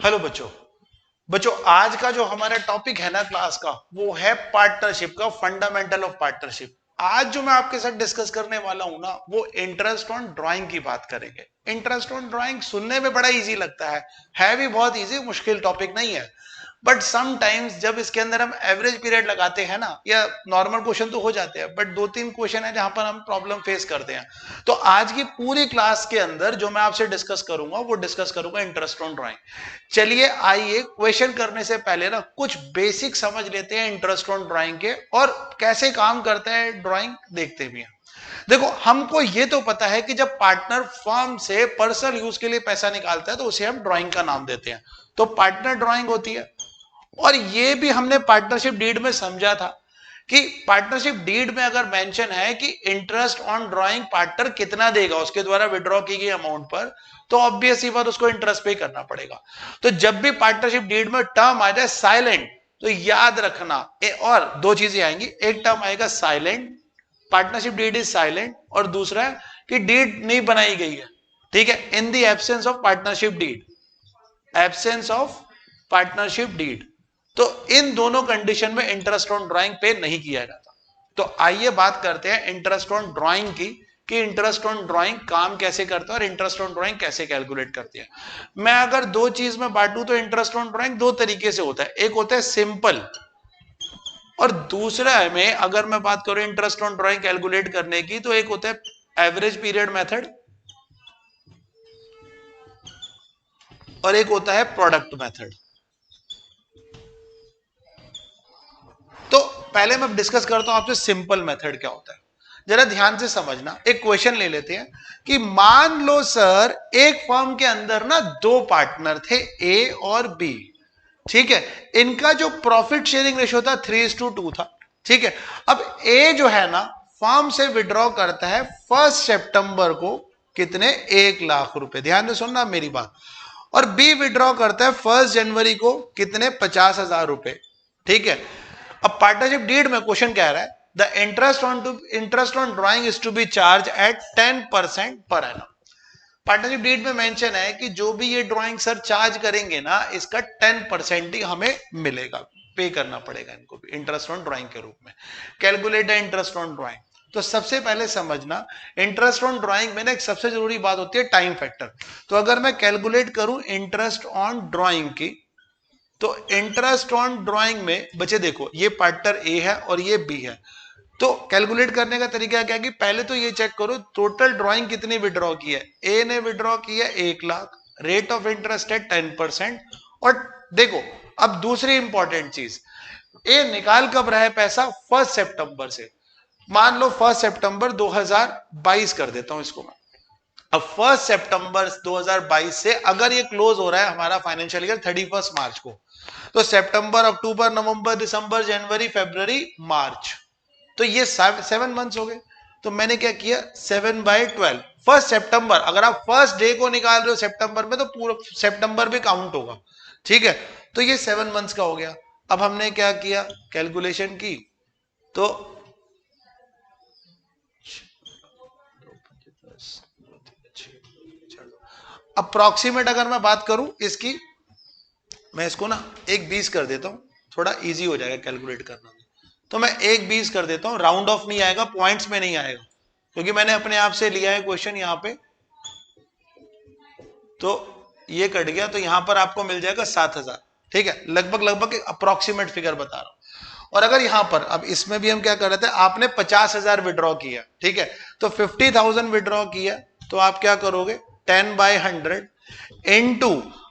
Hello बच्चों। बच्चों आज का जो हमारा टॉपिक है ना क्लास का, वो है पार्टनरशिप का फंडामेंटल ऑफ पार्टनरशिप। आज जो मैं आपके साथ डिस्कस करने वाला हूं ना, वो इंटरेस्ट ऑन ड्राइंग की बात करेंगे। इंटरेस्ट ऑन ड्राइंग सुनने में बड़ा इजी लगता है भी बहुत इजी, मुश्किल टॉपिक नहीं है। बट समटाइम्स जब इसके अंदर हम एवरेज पीरियड लगाते हैं ना, या नॉर्मल क्वेश्चन तो हो जाते हैं, बट 2-3 क्वेश्चन है जहां पर हम प्रॉब्लम फेस करते हैं। तो आज की पूरी क्लास के अंदर जो मैं आपसे डिस्कस करूंगा, वो डिस्कस करूंगा इंटरेस्ट ऑन ड्राइंग। चलिए आइए क्वेश्चन करने से पहले ना कुछ बेसिक समझ लेते हैं इंटरेस्ट ऑन ड्राइंग के, और कैसे काम करता है ड्राइंग देखते भी हैं। देखो, हमको ये तो पता है कि जब पार्टनर फर्म से पर्सनल यूज के लिए पैसा निकालता है तो उसे हम ड्राइंग का नाम देते हैं। तो पार्टनर ड्राइंग होती है। और ये भी हमने पार्टनरशिप डीड में समझा था कि पार्टनरशिप डीड में अगर मेंशन है कि इंटरेस्ट ऑन ड्राइंग पार्टनर कितना देगा उसके द्वारा विड्रॉ की गई अमाउंट पर, तो ऑब्वियस ही बात उसको इंटरेस्ट पे करना पड़ेगा। तो जब भी पार्टनरशिप डीड में टर्म आ जाए साइलेंट, तो याद रखना और दो चीजें आएंगी। एक टर्म आएगा silent, partnership deed is silent, और दूसरा है कि डीड नहीं बनाई गई है। ठीक है, in the absence of partnership deed, absence of partnership deed. तो इन दोनों कंडीशन में इंटरेस्ट ऑन ड्राइंग पे नहीं किया जाता। तो आइए बात करते हैं इंटरेस्ट ऑन ड्राइंग की, कि इंटरेस्ट ऑन ड्राइंग काम कैसे करता है और इंटरेस्ट ऑन ड्राइंग कैसे कैलकुलेट करती है। मैं अगर दो चीज में बांटू तो इंटरेस्ट ऑन ड्राइंग दो तरीके से होता है। एक होता है सिंपल, और दूसरा में अगर मैं बात करूं इंटरेस्ट ऑन ड्राइंग कैलकुलेट करने की, तो एक होता है एवरेज पीरियड मेथड और एक होता है प्रोडक्ट मेथड। तो पहले मैं डिस्कस करता हूं आपसे सिंपल मेथड क्या होता है। जरा ध्यान से समझना। एक क्वेश्चन ले लेते हैं कि मान लो सर एक फर्म के अंदर ना दो पार्टनर थे, ए और बी। ठीक है, इनका जो प्रॉफिट शेयरिंग रेशियो था 3:2 था। ठीक है, अब ए जो है ना फर्म से विड्रॉ करता है 1 सितंबर को कितने, 1 लाख रुपए। ध्यान से सुनना मेरी बात। और बी विड्रॉ करता है 1 जनवरी को कितने, 50,000 रुपए। ठीक है, अब पार्टनरशिप डीड में क्वेश्चन कह रहा है the interest on drawing is to be charge at 10% per annum. Partnership deed में मेंशन है कि जो भी ये ड्राइंग सर चार्ज करेंगे ना, इसका 10% ही हमें मिलेगा, पे करना पड़ेगा इनको भी इंटरेस्ट ऑन ड्राइंग के रूप में। Calculate the interest on drawing. तो सबसे पहले समझना, इंटरेस्ट ऑन ड्राइंग में ना एक सबसे जरूरी बात होती है टाइम फैक्टर। तो अगर मैं कैलकुलेट करूं इंटरेस्ट ऑन ड्राइंग की, तो इंटरेस्ट ऑन ड्राइंग में बच्चे देखो, ये पार्टनर ए है और ये बी है। तो कैलकुलेट करने का तरीका क्या है कि पहले तो ये चेक करो टोटल ड्राइंग कितनी विड्रॉ की है। ए ने विड्रॉ की है 1 लाख, रेट ऑफ इंटरेस्ट है 10%। और देखो अब दूसरी इंपॉर्टेंट चीज, ए निकाल कब रहा है पैसा, 1 सितंबर से। मान लो 1 सितंबर 2022 कर देता हूं इसको मैं। अब 1 सितंबर 2022 से अगर ये क्लोज हो रहा है हमारा फाइनेंशियल ईयर 31 मार्च को, तो सितंबर, अक्टूबर, नवंबर, दिसंबर, जनवरी, फरवरी, मार्च, तो ये 7 मंथ्स हो गए। तो मैंने क्या किया, 7/12। 1 सितंबर, अगर आप फर्स्ट डे को निकाल रहे हो सितंबर में, तो पूरा सितंबर भी काउंट होगा। ठीक है, तो ये 7 मंथ्स का हो गया। अब हमने क्या किया, कैलकुलेशन की, तो अप्रोक्सीमेट अगर मैं बात करूं इसकी, मैं इसको ना 1/20 कर देता हूं, थोड़ा इजी हो जाएगा कैलकुलेट करना। तो मैं 1/20 कर देता हूं, राउंड ऑफ नहीं आएगा, पॉइंट्स में नहीं आएगा, क्योंकि मैंने अपने आप से लिया है क्वेश्चन यहां पे। तो ये कट गया, तो यहां पर आपको मिल जाएगा 7,000। ठीक है, लगभग लगभग अप्रोक्सीमेट फिगर बता रहा हूं। और अगर यहां पर, अब इसमें भी हम क्या कर रहे थे, आपने 50,000 विड्रॉ किया। ठीक है, तो 50,000 विड्रॉ किया, तो आप क्या करोगे, 10/100 इनटू,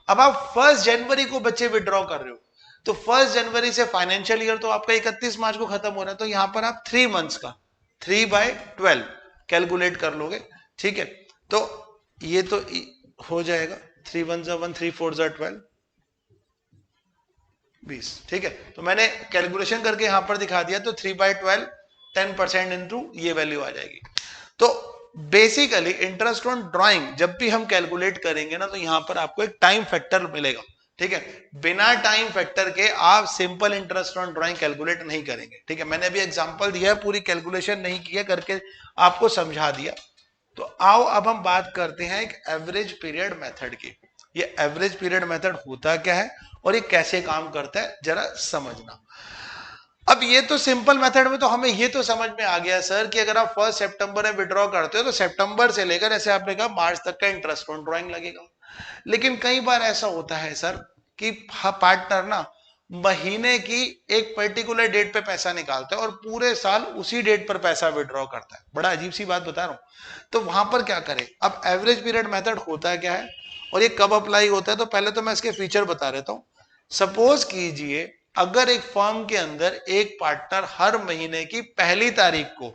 अब आप 1 जनवरी को बच्चे विड्रॉ कर रहे हो, तो 1 जनवरी से फाइनेंशियल ईयर तो आपका 31 मार्च को खत्म हो रहा है, तो यहां पर आप 3 मंथ्स का 3/12 कैलकुलेट कर लोगे। ठीक है, तो ये तो हो जाएगा 3 1 3 4 12 20। ठीक है, तो मैंने कैलकुलेशन करके यहां पर दिखा दिया, तो 3/12 10% इंटू ये वैल्यू आ जाएगी। तो बेसिकली इंटरेस्ट ऑन ड्राइंग जब भी हम कैलकुलेट करेंगे ना, तो यहां पर आपको एक टाइम फैक्टर मिलेगा। ठीक है, बिना टाइम फैक्टर के आप simple interest on drawing calculate नहीं करेंगे। ठीक है, मैंने अभी एग्जांपल दिया है, पूरी कैलकुलेशन नहीं किया, करके आपको समझा दिया। तो आओ अब हम बात करते हैं एक एवरेज पीरियड मेथड की। ये एवरेज पीरियड मेथड होता क्या है और ये कैसे काम करता है जरा समझना। अब ये तो सिंपल मेथड में तो हमें ये तो समझ में आ गया सर कि अगर आप 1 सितंबर में विड्रॉ करते हो तो सितंबर से लेकर जैसे आपने कहा मार्च तक का इंटरेस्ट ऑन ड्राइंग लगेगा। लेकिन कई बार ऐसा होता है सर कि पार्टनर ना महीने की एक पर्टिकुलर डेट पे पैसा निकालता है और पूरे साल उसी डेट पर पैसा विड्रॉ करता है। बड़ा अजीब सी बात बता रहा हूं। तो वहां पर क्या करें? अब एवरेज पीरियड मेथड होता है क्या है और ये कब अप्लाई होता है? तो पहले तो मैं इसके फीचर बता देता हूं। सपोज कीजिए अगर एक फर्म के अंदर एक पार्टनर हर महीने की पहली तारीख को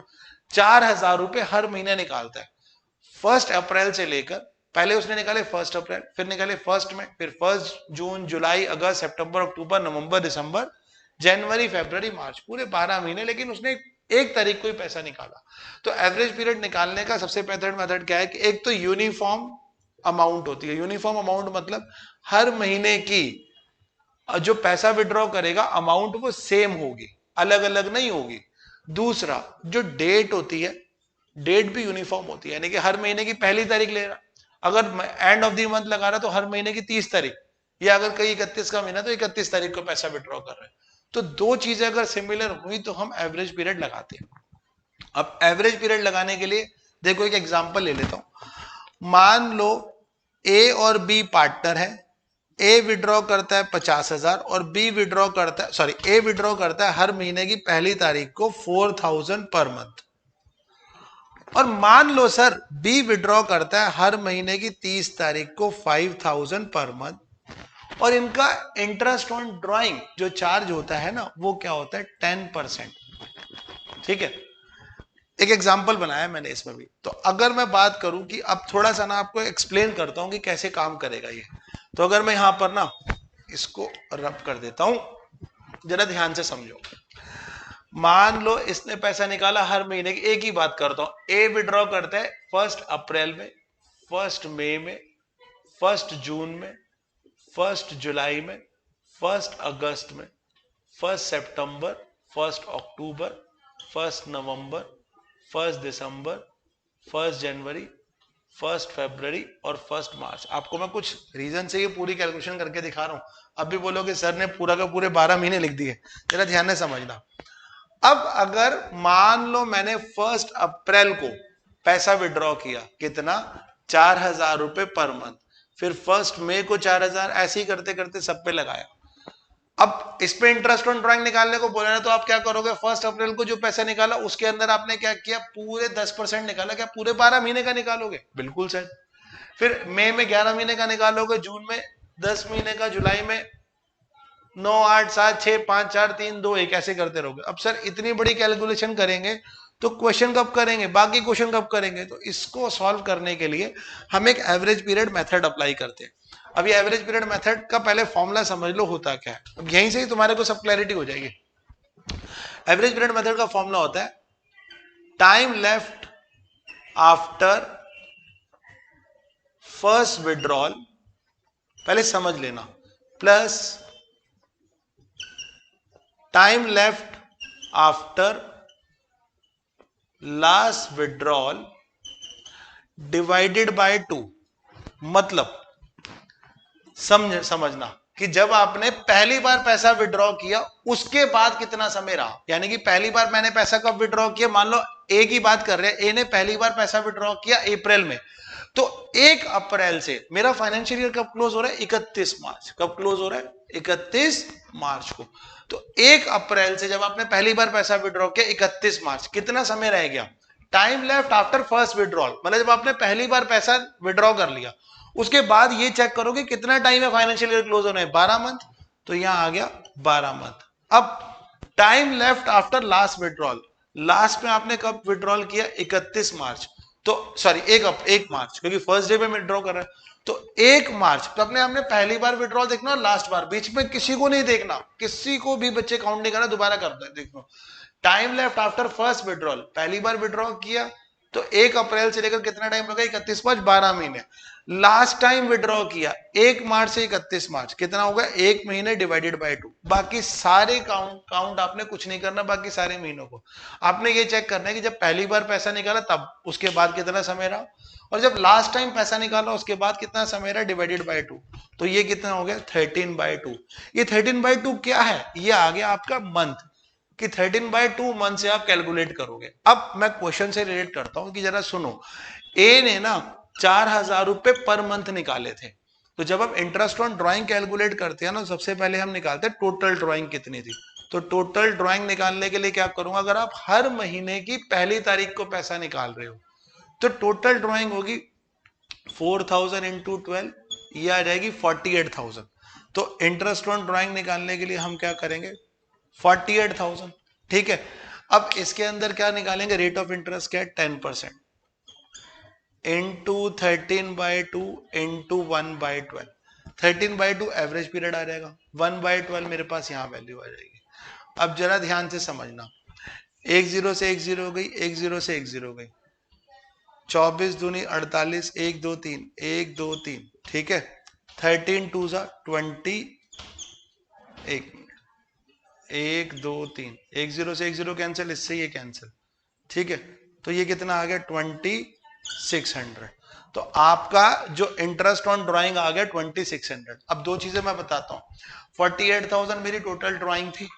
4,000 रुपए हर महीने निकालता है, 1 अप्रैल से लेकर, पहले उसने निकाले 1 अप्रैल, फिर निकाले 1 में, फिर 1 जून, जुलाई, अगस्त, सितंबर, अक्टूबर, नवंबर, दिसंबर, जनवरी, फरवरी, मार्च, पूरे 12 महीने, लेकिन उसने एक तारीख को ही पैसा निकाला। तो एवरेज पीरियड निकालने का सबसे बेहतर मेथड क्या है कि एक तो यूनिफॉर्म अमाउंट होती है। यूनिफॉर्म अमाउंट मतलब हर महीने की जो पैसा विड्रॉ करेगा अमाउंट वो सेम होगी, अलग अलग नहीं होगी। दूसरा जो डेट होती है, डेट भी यूनिफॉर्म होती है, यानी कि हर महीने की पहली तारीख ले रहा, अगर एंड ऑफ द मंथ लगा रहा तो हर महीने की 30 तारीख, या अगर कहीं 31 का महीना तो 31 तारीख को पैसा विड्रॉ कर रहे हैं। तो दो चीजें अगर सिमिलर हुई तो हम एवरेज पीरियड लगाते हैं। अब एवरेज पीरियड लगाने के लिए देखो एक एग्जांपल ले लेता हूं। मान लो ए और बी पार्टनर है। ए विड्रॉ करता है 50,000 और बी विड्रॉ करता है, सॉरी, ए विड्रॉ करता है हर महीने की पहली तारीख को 4,000 पर मंथ। और मान लो सर बी विड्रॉ करता है हर महीने की 30 तारीख को 5,000 पर मंथ, और इनका इंटरेस्ट ऑन ड्राइंग जो चार्ज होता है ना वो क्या होता है 10%। ठीक है, एक एग्जांपल बनाया मैंने इसमें भी। तो अगर मैं बात करूं कि अब थोड़ा सा ना आपको एक्सप्लेन करता हूं कि कैसे काम करेगा ये। तो अगर मैं यहां पर ना इसको रब कर देता हूं, जरा ध्यान से समझो। मान लो इसने पैसा निकाला हर महीने की, एक ही बात करता हूं, ए विड्रॉ करता है 1 अप्रैल में, 1 मई में, 1 जून में, 1 जुलाई में, 1 अगस्त में, 1 सितंबर, 1 अक्टूबर, 1 नवंबर, 1 दिसंबर, 1 जनवरी, 1 फरवरी और 1 मार्च। आपको मैं कुछ रीजन से ये पूरी कैलकुलेशन करके दिखा रहा हूं। अब भी बोलोगे सर ने पूरा का पूरे 12 महीने लिख दिए, जरा ध्यान से समझना। अब अगर मान लो मैंने 1 अप्रैल को पैसा विड्रॉ किया, कितना, 4,000 रुपए पर मंथ, फिर 1 मई को 4,000, ऐसे ही करते करते सब पे लगाया। अब इस पे इंटरेस्ट ऑन ड्राइंग निकालने को बोला ना, तो आप क्या करोगे, 1 अप्रैल को जो पैसा निकाला उसके अंदर आपने क्या किया, पूरे 10% निकाला। क्या पूरे 12 महीने का निकालोगे? बिल्कुल सर। फिर मई में 11 महीने का निकालोगे, जून में 10 महीने का, जुलाई में 9, 8, 7, 6, 5, 4, 3, 2, 1, ऐसे करते रहोगे। अब सर इतनी बड़ी कैलकुलेशन करेंगे तो क्वेश्चन कब करेंगे, बाकी क्वेश्चन कब करेंगे? तो इसको सॉल्व करने के लिए हम एक एवरेज पीरियड मेथड अप्लाई करते हैं। अब ये एवरेज पीरियड मेथड का पहले फॉर्मूला समझ लो होता क्या है। अब यहीं से ही तुम्हारे को सब क्लैरिटी हो जाएगी। एवरेज पीरियड मेथड का फॉर्मूला होता है time left after first withdrawal, पहले समझ लेना, plus time left after last withdrawal divided by 2। मतलब समझना कि जब आपने पहली बार पैसा विड्रॉ किया उसके बाद कितना समय रहा, यानी कि पहली बार मैंने पैसा कब विड्रॉ किया, मान लो ए की बात कर रहे हैं, ए ने पहली बार पैसा विड्रॉ किया अप्रैल में, तो 1 अप्रैल से मेरा फाइनेंशियल ईयर कब क्लोज हो रहा है, 31 मार्च। कब क्लोज हो रहा है? 31 मार्च को। तो 1 अप्रैल से जब आपने पहली बार पैसा विड्रॉ किया 31 मार्च, कितना समय रह गया, time left after first withdrawal, मतलब जब आपने पहली बार पैसा विड्रॉ कर लिया उसके बाद ये चेक करोगे कितना टाइम है फाइनेंशियल ईयर क्लोज होने, 12 मंथ। तो यहां आ गया 12 मंथ। अब time left after last withdrawal, last में आपने कब विड्रॉल किया, 31 मार्च, तो सॉरी 1 मार्च, क्योंकि फर्स्ट डे पे विड्रॉ कर रहा है, तो 1 मार्च। तो अपने हमने पहली बार विड्रॉल देखना और लास्ट बार, बीच में किसी को नहीं देखना, किसी को भी बच्चे काउंट नहीं करना, दोबारा करना है। देखो time left after first withdrawal, पहली बार विड्रॉ किया तो 1 अप्रैल से लेकर कितना टाइम लगा, 31 मार्च, 12 महीने। लास्ट टाइम विड्रॉ किया 1 मार्च से 31 मार्च, कितना होगा? 1 महीने डिवाइडेड बाय 2। बाकी सारे काउंट आपने कुछ नहीं करना, बाकी सारे महीनों को आपने ये चेक करना है कि जब पहली बार पैसा निकाला तब उसके बाद कितना समय रहा, और जब लास्ट टाइम पैसा निकाला उसके बाद कितना समय रहा डिवाइडेड बाय 2। तो ये कितना हो गया? 13/2। ये 13/2 क्या है? ये आ गया आपका मंथ, कि 13/2 मंथ से आप कैलकुलेट करोगे। अब मैं क्वेश्चन से रिलेट करता हूं कि जरा सुनो, ए ने ना 4,000 रुपए पर मंथ निकाले थे। तो जब हम इंटरेस्ट ऑन ड्राइंग कैलकुलेट करते हैं ना, सबसे पहले हम निकालते हैं टोटल ड्राइंग कितनी थी। तो टोटल ड्राइंग निकालने के लिए क्या करूंगा, अगर आप हर महीने की पहली तारीख को पैसा निकाल रहे हो तो टोटल ड्राइंग होगी 4,000 इंटू 12, ये आ जाएगी 48,000। तो इंटरेस्ट ऑन ड्राइंग निकालने के लिए हम क्या करेंगे? 48,000। ठीक है, अब इसके अंदर क्या निकालेंगे? रेट ऑफ इंटरेस्ट क्या है? 10% इंटू 13/2 इंटू 1/12। 13/2 एवरेज पीरियड आ जाएगा, 1/12 मेरे पास यहां वैल्यू आ जाएगी। अब जरा ध्यान से समझना, 1 0 से 1 0 हो गई, 1 0 से 1 0 हो गई, 24 दूनी 48, 1 2 3, 1 2 3, ठीक है। 13 2 20, 1 2 3, 1 0 से 1 0 कैंसिल, इससे ये कैंसिल, ठीक है। तो ये कितना आ गया? 2600। तो आपका जो इंटरेस्ट ऑन ड्राइंग आ गया 2600। अब दो चीजें मैं बताता हूं, 48,000 मेरी टोटल ड्राइंग थी,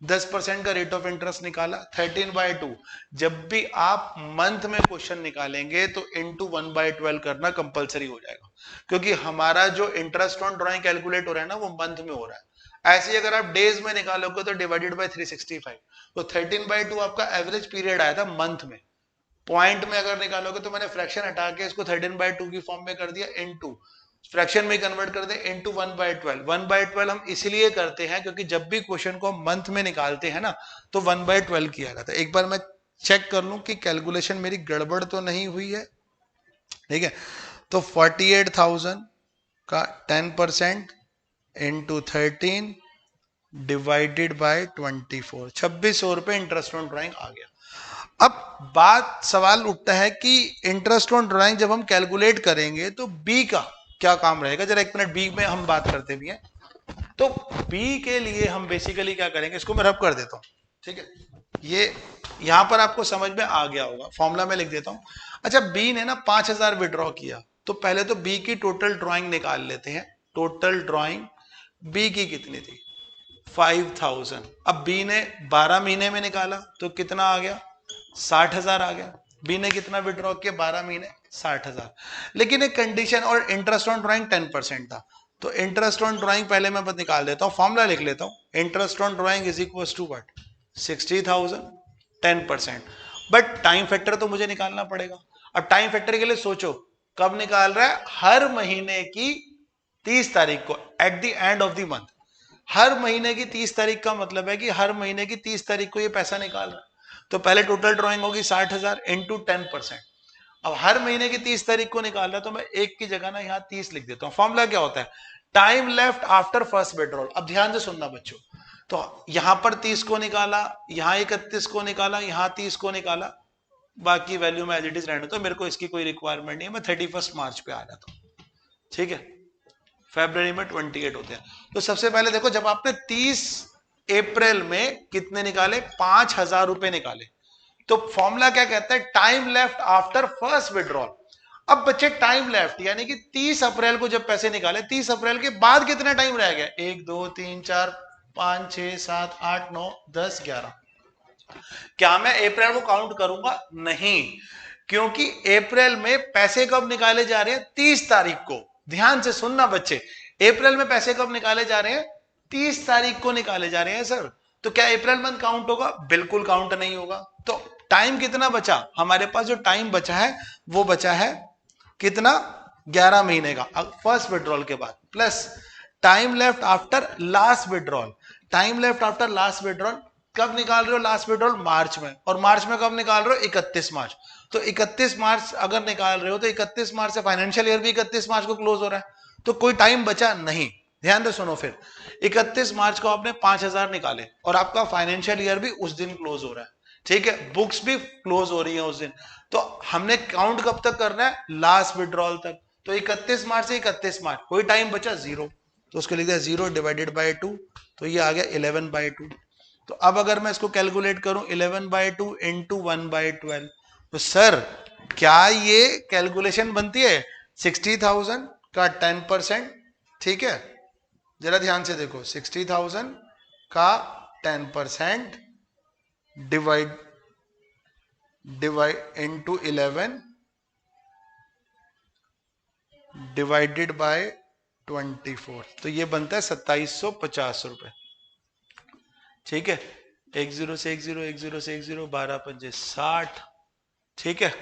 10% का रेट ऑफ इंटरेस्ट निकाला, 13/2। जब भी आप मंथ में क्वेश्चन निकालेंगे तो इंटू 1/12 करना कंपलसरी हो जाएगा, क्योंकि हमारा जो इंटरेस्ट ऑन ड्राइंग कैलकुलेट हो रहा है ना वो मंथ में हो रहा है। ऐसे ही अगर आप डेज में निकालोगे तो डिवाइडेड बाय 365। तो 13/2 आपका एवरेज पीरियड आया था मंथ में। पॉइंट में अगर निकालोगे तो मैंने फ्रैक्शन हटा के इसको 13/2 की फॉर्म में कर दिया, इनटू फ्रैक्शन में कन्वर्ट कर दे इनटू 1/12। 1/12 हम इसलिए करते हैं क्योंकि जब भी क्वेश्चन को मंथ में निकालते हैं ना तो 1/12 किया जाता है। एक बार मैं चेक कर लूं कि कैलकुलेशन मेरी गड़बड़ तो नहीं हुई है। ठीक है, तो 48,000 का 10% इंटू 13 डिवाइडेड बाय 24, 2600 रुपए इंटरेस्ट ऑन ड्राइंग आ गया। अब बात सवाल उठता है कि इंटरेस्ट ऑन ड्राइंग जब हम कैलकुलेट करेंगे तो बी का क्या काम रहेगा। जरा एक मिनट, बी में हम बात करते भी हैं। तो बी के लिए हम बेसिकली क्या करेंगे, इसको मैं रब कर देता हूं, ठीक है। ये यहां पर आपको समझ में आ गया होगा, फॉर्मूला में लिख देता हूं। अच्छा, बी ने ना 5,000 विड्रॉ किया, तो पहले तो बी की टोटल ड्राइंग निकाल लेते हैं। टोटल ड्राइंग बी की कितनी थी? 5,000। अब बी ने 12 महीने में निकाला तो कितना आ गया? 60,000 आ गया। बी ने कितना विड्रॉ किया? 12 महीने, 60,000। लेकिन एक कंडीशन, और इंटरेस्ट ऑन ड्राइंग 10% था। तो इंटरेस्ट ऑन ड्राइंग पहले मैं निकाल देता हूं, फॉर्मूला लिख लेता हूं। Interest on drawing is equal to what? 60,000 10%। But time factor तो मुझे निकालना पड़ेगा। अब टाइम फैक्टर के लिए सोचो, कब निकाल रहा है? हर महीने की 30 तारीख को, at the end of the month. हर महीने की 30 तारीख का मतलब है कि हर महीने की 30 तारीख को ये पैसा निकाल रहा है। तो पहले टोटल ड्राइंग होगी 60,000 इंटू 10%। अब हर महीने की 30 तारीख को निकाल रहा, तो मैं एक की जगह ना यहां 30 लिख देता हूं। फॉर्मूला क्या होता है? Time left after first withdrawal. अब ध्यान से सुनना बच्चों, तो यहां पर 30 को निकाला, यहां 31 को निकाला, यहां 30 को निकाला, बाकी वैल्यू में एज इट इज रहने दो, मेरे को इसकी कोई रिक्वायरमेंट नहीं है। मैं 31 मार्च पे आ जाता हूं, ठीक है। फरवरी में 28 होते हैं। तो सबसे पहले देखो, जब आपने 30 अप्रैल में कितने निकाले? 5,000 रुपए निकाले। तो फॉर्मूला क्या कहता है? Time left after first withdrawal. अब बच्चे टाइम लेफ्ट यानी कि 30 अप्रैल को जब पैसे निकाले, 30 अप्रैल के बाद कितना टाइम रह गया? 1 2 3 4 5 6 7 8 9 10 11। क्या मैं अप्रैल को काउंट करूंगा? नहीं, क्योंकि अप्रैल में पैसे कब निकाले जा रहे हैं? 30 तारीख को। ध्यान से सुनना बच्चे, अप्रैल में पैसे कब निकाले जा रहे हैं? 30 तारीख को निकाले जा रहे हैं सर। तो क्या अप्रैल मंथ काउंट होगा? बिल्कुल काउंट नहीं होगा। तो टाइम कितना बचा हमारे पास? जो टाइम बचा है वो बचा है कितना? 11 महीने का फर्स्ट विड्रॉल के बाद, plus time left after last withdrawal. Time left after last withdrawal कब निकाल रहे हो? लास्ट विड्रॉल मार्च में। और मार्च में कब निकाल रहे हो? 31 मार्च। तो 31 मार्च अगर निकाल रहे हो तो 31 मार्च से फाइनेंशियल ईयर भी 31 मार्च को क्लोज हो रहा है, तो कोई टाइम बचा नहीं। ध्यान से सुनो, फिर 31 मार्च को आपने 5,000 निकाले और आपका फाइनेंशियल ईयर भी उस दिन क्लोज हो रहा है, ठीक है। बुक्स भी क्लोज हो रही है उस दिन। तो हमने काउंट कब तक करना है? लास्ट विड्रॉल तक। तो 31 मार्च से 31 मार्च कोई टाइम बचा 0, तो उसको लिख दिया 0 डिवाइडेड बाय 2, तो ये आ गया 11/2। तो अब अगर मैं इसको कैलकुलेट करूं 11/2 इंटू 1/12, तो सर क्या ये कैलकुलेशन बनती है 60,000 का 10%? ठीक है, जरा ध्यान से देखो, 60,000 का 10% डिवाइड इंटू 11 डिवाइडेड बाय 24, तो ये बनता है 2750 रुपए। ठीक है, 10 से 10, 10 से 10, 12 पंजे 60। ठीक है,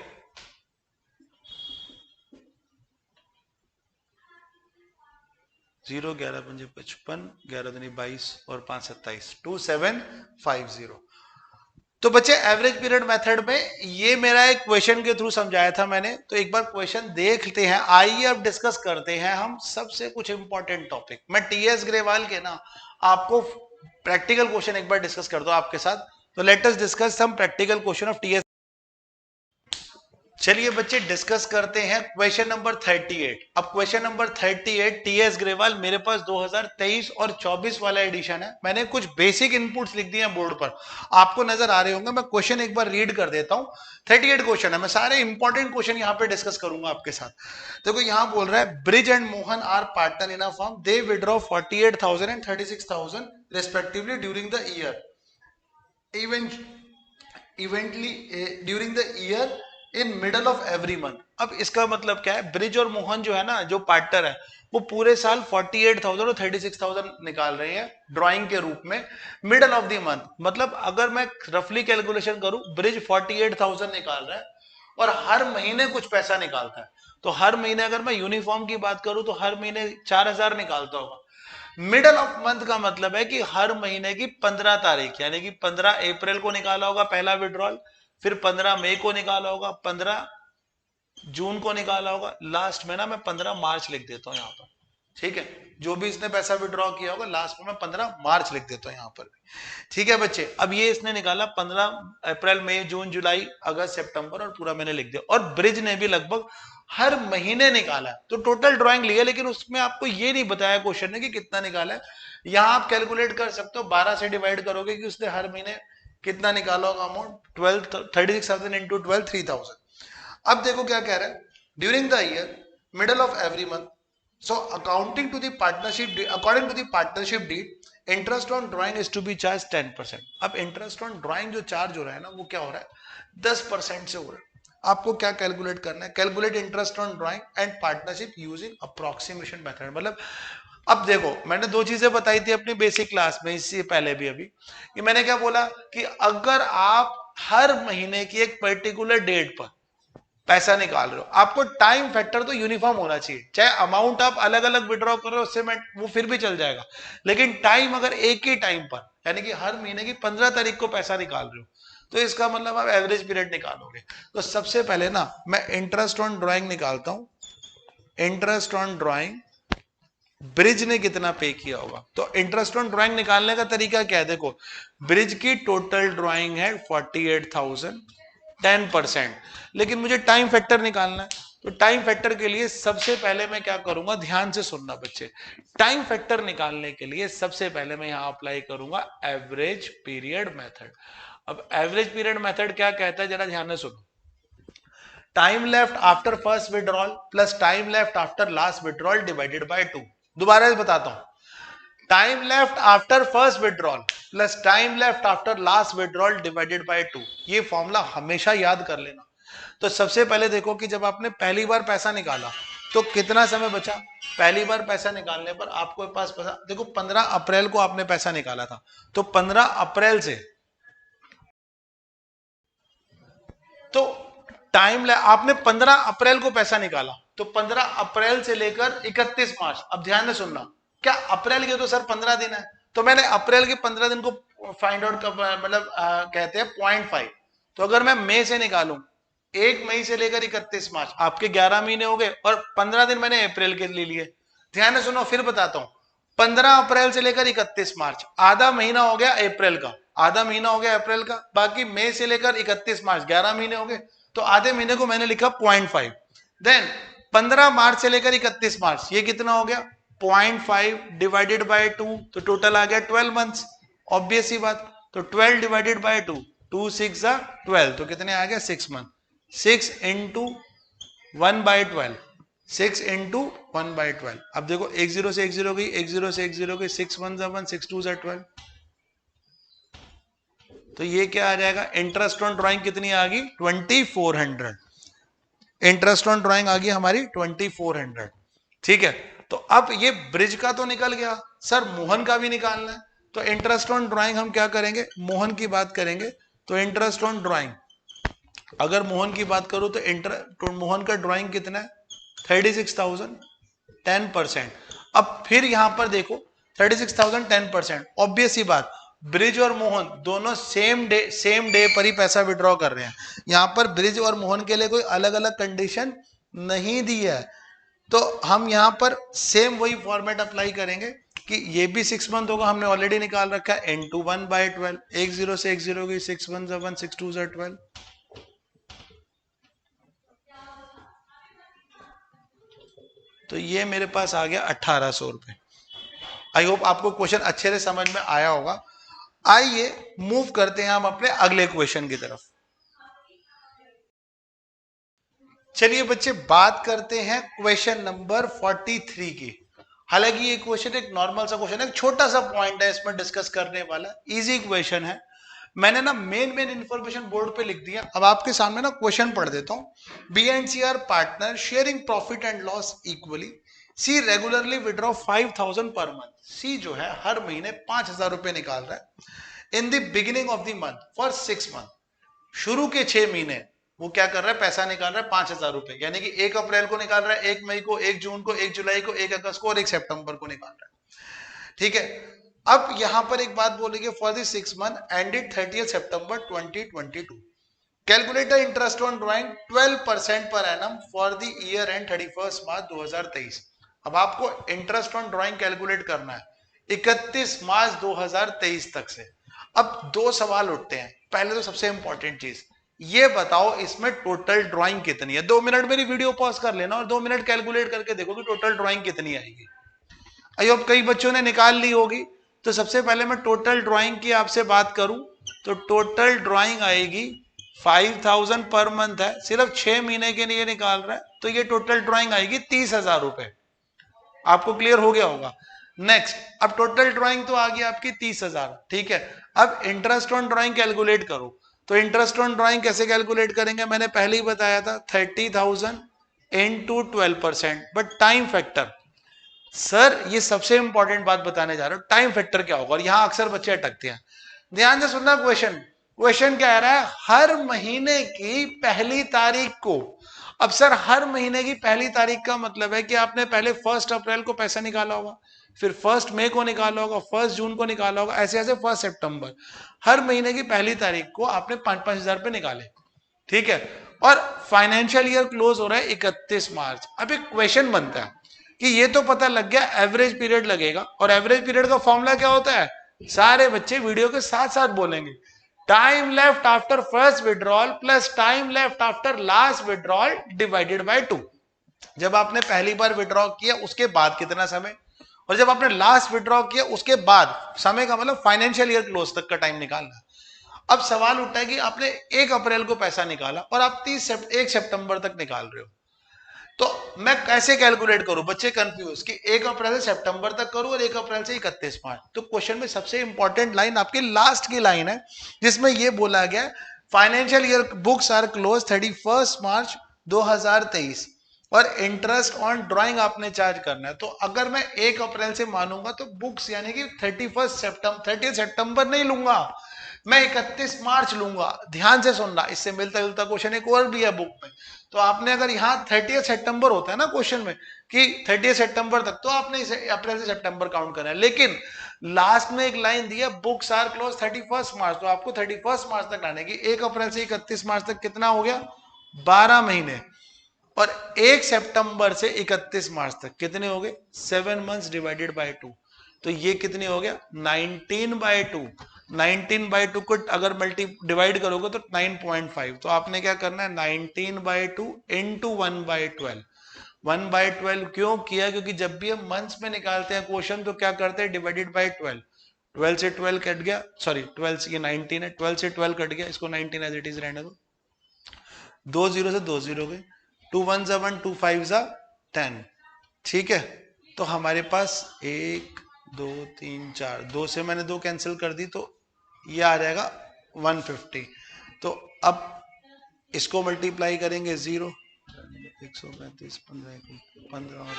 0 11 पंजे 55, 11 दूनी 22 और 5 27, 2750। तो बच्चे एवरेज पीरियड मेथड में ये मेरा एक क्वेश्चन के थ्रू समझाया था मैंने, तो एक बार क्वेश्चन देख लेते हैं। आइए अब डिस्कस करते हैं हम सबसे कुछ इंपॉर्टेंट टॉपिक। मैं टीएस ग्रेवाल के ना आपको प्रैक्टिकल क्वेश्चन एक बार डिस्कस कर दो आपके साथ। तो let us discuss some practical question of TS. चलिए बच्चे डिस्कस करते हैं क्वेश्चन नंबर 38। अब क्वेश्चन नंबर 38 टीएस ग्रेवाल मेरे पास 2023 और 24 वाला एडिशन है। मैंने कुछ बेसिक इनपुट्स लिख दिए हैं बोर्ड पर, आपको नजर आ रहे होंगे। मैं क्वेश्चन एक बार रीड कर देता हूं। 38 क्वेश्चन है, मैं सारे इंपॉर्टेंट क्वेश्चन यहां पे डिस्कस करूंगा आपके साथ। देखो यहां बोल रहा है Brij and Mohan are partner in a firm, they withdraw 48,000 and 36,000 respectively during the year, evenly during the year in middle of every month. अब इसका मतलब क्या है, ब्रिज और मोहन जो है ना, जो पार्टनर है, वो पूरे साल 48,000 और 36,000 निकाल रहे हैं ड्राइंग के रूप में मिडल ऑफ द मंथ। मतलब अगर मैं रफली कैलकुलेशन करूं, ब्रिज 48,000 निकाल रहा है और हर महीने कुछ पैसा निकालता है, तो हर महीने अगर मैं यूनिफॉर्म की बात करूं तो हर महीने 4,000 निकालता होगा। मिडल ऑफ मंथ का मतलब है कि हर महीने की 15 तारीख, यानी कि 15 अप्रैल को निकाला होगा पहला विड्रॉल, फिर 15 मई को निकाला होगा, 15 जून को निकाला होगा, लास्ट में ना मैं 15 मार्च लिख देता हूं यहां पर। ठीक है, जो भी इसने पैसा विड्रॉ किया होगा लास्ट में मैं 15 मार्च लिख देता हूं यहां पर। ठीक है बच्चे, अब ये इसने निकाला 15 अप्रैल मई जून जुलाई अगस्त सितंबर और पूरा मैंने लिख दिया। और ब्रिज ने भी लगभग हर महीने निकाला, तो टोटल ड्राइंग लिया, लेकिन उसमें आपको ये नहीं बताया क्वेश्चन ने कि कितना निकाला है। यहां आप कैलकुलेट कर सकते हो, 12 से डिवाइड करोगे कि उसने हर महीने कितना निकाला होगा अमाउंट, 36,000 इंटू 12 3,000। अब देखो क्या कह रहा है, during the year middle of every month, so accounting to the partnership, according to the partnership deed interest on drawing is to be charge 10%। अब इंटरेस्ट ऑन ड्राइंग जो चार्ज हो रहा है ना, वो क्या हो रहा है 10% से हो रहा है। आपको क्या कैलकुलेट करना है, calculate interest on drawing and partnership using approximation method. मतलब अब देखो मैंने दो चीजें बताई थी अपनी बेसिक क्लास में, इससे पहले भी अभी कि मैंने क्या बोला कि अगर आप हर महीने की एक पर्टिकुलर डेट पर पैसा निकाल रहे हो, आपको टाइम फैक्टर तो यूनिफॉर्म होना चाहिए। चाहे अमाउंट आप अलग अलग विड्रॉ कर रहे हो, उससे वो फिर भी चल जाएगा, लेकिन टाइम अगर एक ही टाइम पर, यानी कि हर महीने की 15 तारीख को पैसा निकाल रहे हो, तो इसका मतलब आप एवरेज पीरियड निकालोगे। तो सबसे पहले ना मैं इंटरेस्ट ऑन ड्राइंग निकालता हूं, इंटरेस्ट ऑन ड्राइंग ब्रिज ने कितना पे किया होगा। तो इंटरेस्ट ऑन ड्राइंग निकालने का तरीका क्या है, देखो ब्रिज की टोटल ड्राइंग है 48,000, 10%, लेकिन मुझे टाइम फैक्टर निकालना है। तो टाइम फैक्टर के लिए सबसे पहले मैं क्या करूंगा, ध्यान से सुनना बच्चे, टाइम फैक्टर निकालने के लिए सबसे पहले मैं यहां अप्लाई करूंगा एवरेज पीरियड मेथड। अब एवरेज पीरियड मेथड क्या कहता है, जरा ध्यान से सुनो। Time left after first withdrawal plus time left after last withdrawal divided by 2। दोबारा बताता हूं, time left after first withdrawal plus time left after last withdrawal divided by 2। ये फॉर्मूला हमेशा याद कर लेना। तो सबसे पहले देखो कि जब आपने पहली बार पैसा निकाला तो कितना समय बचा। पहली बार पैसा निकालने पर आपको पास पैसा, देखो 15 अप्रैल को आपने पैसा निकाला था, तो 15 अप्रैल से तो टाइम आपने 15 अप्रैल को पैसा निकाला, तो 15 अप्रैल से लेकर 31 मार्च। अब ध्यान से सुनना, क्या अप्रैल के तो सर 15 दिन है, तो मैंने अप्रैल के 15 दिन को फाइंड आउट कर, मतलब कहते हैं 0.5। तो अगर मैं मई से निकालूं, 1 मई से लेकर 31 मार्च, आपके 11 महीने हो गए, और 15 दिन मैंने अप्रैल के ले लिए। ध्यान से सुनो, फिर बताता हूं, 15 अप्रैल से लेकर 31 मार्च, आधा महीना हो गया अप्रैल का, आधा महीना हो गया अप्रैल का, बाकी मई से लेकर 31 मार्च 11 महीने हो गए, तो आधे महीने को मैंने लिखा 0.5। देन 15 मार्च से लेकर 31 मार्च, ये कितना हो गया 0.5 डिवाइडेड बाय 2, तो टोटल आ गया 12 मंथ्स, ऑब्वियस ही बात। तो 12 डिवाइडेड बाय 2, 2 6 12, तो कितने आ गया 6 मंथ। 6 into 1/12, 6 into 1/12। अब देखो 1 0 से 1 0 गई, 1 0 से 1 0 गई, 6 1 1, 6 2 12। तो ये क्या आ जाएगा, इंटरेस्ट ऑन ड्राइंग कितनी आ गई 2400। इंटरेस्ट ऑन ड्राइंग आ गई हमारी 2400। ठीक है, तो अब ये ब्रिज का तो निकल गया, सर मोहन का भी निकालना है। तो इंटरेस्ट ऑन ड्राइंग हम क्या करेंगे, मोहन की बात करेंगे। तो इंटरेस्ट ऑन ड्राइंग, अगर मोहन की बात करूं तो मोहन का ड्राइंग कितना है 36,000, 10%। अब फिर यहां पर देखो 36,000 10%, ऑब्वियस ही बात, ब्रिज और मोहन दोनों सेम डे पर ही पैसा विड्रॉ कर रहे हैं। यहां पर ब्रिज और मोहन के लिए कोई अलग अलग कंडीशन नहीं दी है, तो हम यहां पर सेम वही फॉर्मेट अप्लाई करेंगे कि ये भी 6 मंथ होगा, हमने ऑलरेडी निकाल रखा है इंटू 1/12। 1 0 से 1 0 गई, 6 1 1, 6 2 12। तो ये मेरे पास आ गया 1800 रुपए। आई होप आपको क्वेश्चन अच्छे से समझ में आया होगा। आइए मूव करते हैं हम अपने अगले क्वेश्चन की तरफ। चलिए बच्चे बात करते हैं क्वेश्चन नंबर 43 की। हालांकि ये क्वेश्चन एक नॉर्मल सा क्वेश्चन है, छोटा सा पॉइंट है इसमें डिस्कस करने वाला, इजी क्वेश्चन है। मैंने ना मेन इंफॉर्मेशन बोर्ड पे लिख दिया, अब आपके सामने ना क्वेश्चन पढ़ देता हूं। B and C are partner sharing profit and loss equally. C regularly withdraw 5,000 per month. सी जो है हर महीने 5,000 रुपए निकाल रहा है in the beginning of the month for 6 month. शुरू के 6 महीने वो क्या कर रहा है, पैसा निकाल रहा है 5,000 रुपए, यानी कि 1 अप्रैल को निकाल रहा है, 1 मई को, 1 जून को, 1 जुलाई को, 1 अगस्त को और 1 सितंबर को निकाल रहा है। ठीक है, अब यहां पर एक बात बोलेंगे, for the 6 month ended 30 September 2022 calculate the interest on drawing 12% पर annum for the year end 31 March 2023। अब आपको इंटरेस्ट ऑन ड्राइंग कैलकुलेट करना है 31 मार्च 2023 तक से। अब दो सवाल उठते हैं। पहले तो सबसे इंपॉर्टेंट चीज ये बताओ, इसमें टोटल ड्राइंग कितनी है। 2 मिनट मेरी वीडियो पॉज कर लेना और 2 मिनट कैलकुलेट करके देखो कि टोटल ड्राइंग कितनी आएगी। अब कई बच्चों ने निकाल ली होगी, तो सबसे पहले मैं टोटल ड्राइंग की आपसे बात करूं तो टोटल ड्राइंग आएगी 5,000 पर मंथ है, सिर्फ 6 महीने के लिए निकाल रहा है, तो ये टोटल ड्राइंग आएगी 30,000 रुपए। आपको क्लियर हो गया होगा। नेक्स्ट, अब टोटल ड्राइंग तो आ गई आपकी 30,000, ठीक है। अब इंटरेस्ट ऑन ड्राइंग कैलकुलेट करो, तो इंटरेस्ट ऑन ड्राइंग कैसे कैलकुलेट करेंगे, मैंने पहले ही बताया था 30,000 into 12%, but time factor. Sir ये सबसे इंपॉर्टेंट बात बताने जा रहे हो, टाइम फैक्टर क्या होगा, और यहां अक्सर बच्चे अटकते हैं। ध्यान से सुनना क्वेश्चन। क्वेश्चन क्या रहा है, हर महीने की पहली तारीख को। अब सर हर महीने की पहली तारीख का मतलब है कि आपने पहले 1 अप्रैल को पैसा निकाला होगा, फिर 1 मई को निकाला होगा, 1 जून को निकाला होगा, ऐसे ऐसे 1 सितंबर। हर महीने की पहली तारीख को आपने 5-5 हजार रुपए निकाले, ठीक है। और फाइनेंशियल ईयर क्लोज हो रहा है 31 मार्च। अब एक क्वेश्चन बनता है कि ये तो पता लग गया एवरेज पीरियड लगेगा, और एवरेज पीरियड का फॉर्मूला क्या होता है, सारे बच्चे वीडियो के साथ साथ बोलेंगे, time left after first withdrawal plus time left after last withdrawal divided by 2। जब आपने पहली बार विड्रॉ किया उसके बाद कितना समय, और जब आपने लास्ट विड्रॉ किया उसके बाद समय का मतलब फाइनेंशियल ईयर क्लोज तक का टाइम निकालना। अब सवाल उठता है कि आपने 1 अप्रैल को पैसा निकाला और आप 1 सितंबर तक निकाल रहे हो, तो मैं कैसे कैलकुलेट करूं, बच्चे कंफ्यूज कि 1 अप्रैल से सितंबर तक करूं और 1 अप्रैल से 31 मार्च। तो क्वेश्चन में सबसे इंपॉर्टेंट लाइन आपकी लास्ट की लाइन है, जिसमें यह बोला गया financial year books are close 31 March 2023 और इंटरेस्ट ऑन ड्राइंग आपने चार्ज करना है। तो अगर मैं 1 अप्रैल से मानूंगा तो बुक्स यानी कि 30 सितंबर नहीं लूंगा, मैं 31 मार्च लूंगा। ध्यान से सुनना, इससे मिलता जुलता क्वेश्चन एक और भी है बुक में। तो आपने अगर यहाँ 30 सितंबर होता है ना क्वेश्चन में कि 30 सितंबर तक, तो आपने इसे अप्रैल से सितंबर काउंट करना है। लेकिन लास्ट में एक लाइन दी है बुक्स आर क्लोज 31 मार्च, तो आपको 31 मार्च तक लाने की। 1 अप्रैल से 31 मार्च तक कितना हो गया, 12 महीने। और 1 सितंबर से 31 मार्च तक कितने हो गए, 7 मंथ्स डिवाइडेड बाय 2। तो ये कितने हो गया, 19/2। 19/2 को अगर डिवाइड करोगे तो 9.5। तो आपने क्या करना है, 19/2 इंटू 1/12। 1/12 क्यों किया? क्योंकि जब भी हम मंथ्स में निकालते हैं क्वेश्चन तो क्या करते हैं, डिवाइडेड बाय 12। 12 से 12 कट गया, सॉरी 12 से, ये 19 है, 12 से 12 कट गया, इसको 19 एज इट इज रहने दो। 2 0 से 2 0 गए, 2 1 जा 1, 2 5 जा 10, ठीक है। तो हमारे पास 1 2 3 4, 2 से मैंने 2 कैंसिल कर दी, तो ये आ जाएगा 150। तो अब इसको मल्टीप्लाई करेंगे 0, 135, 15 और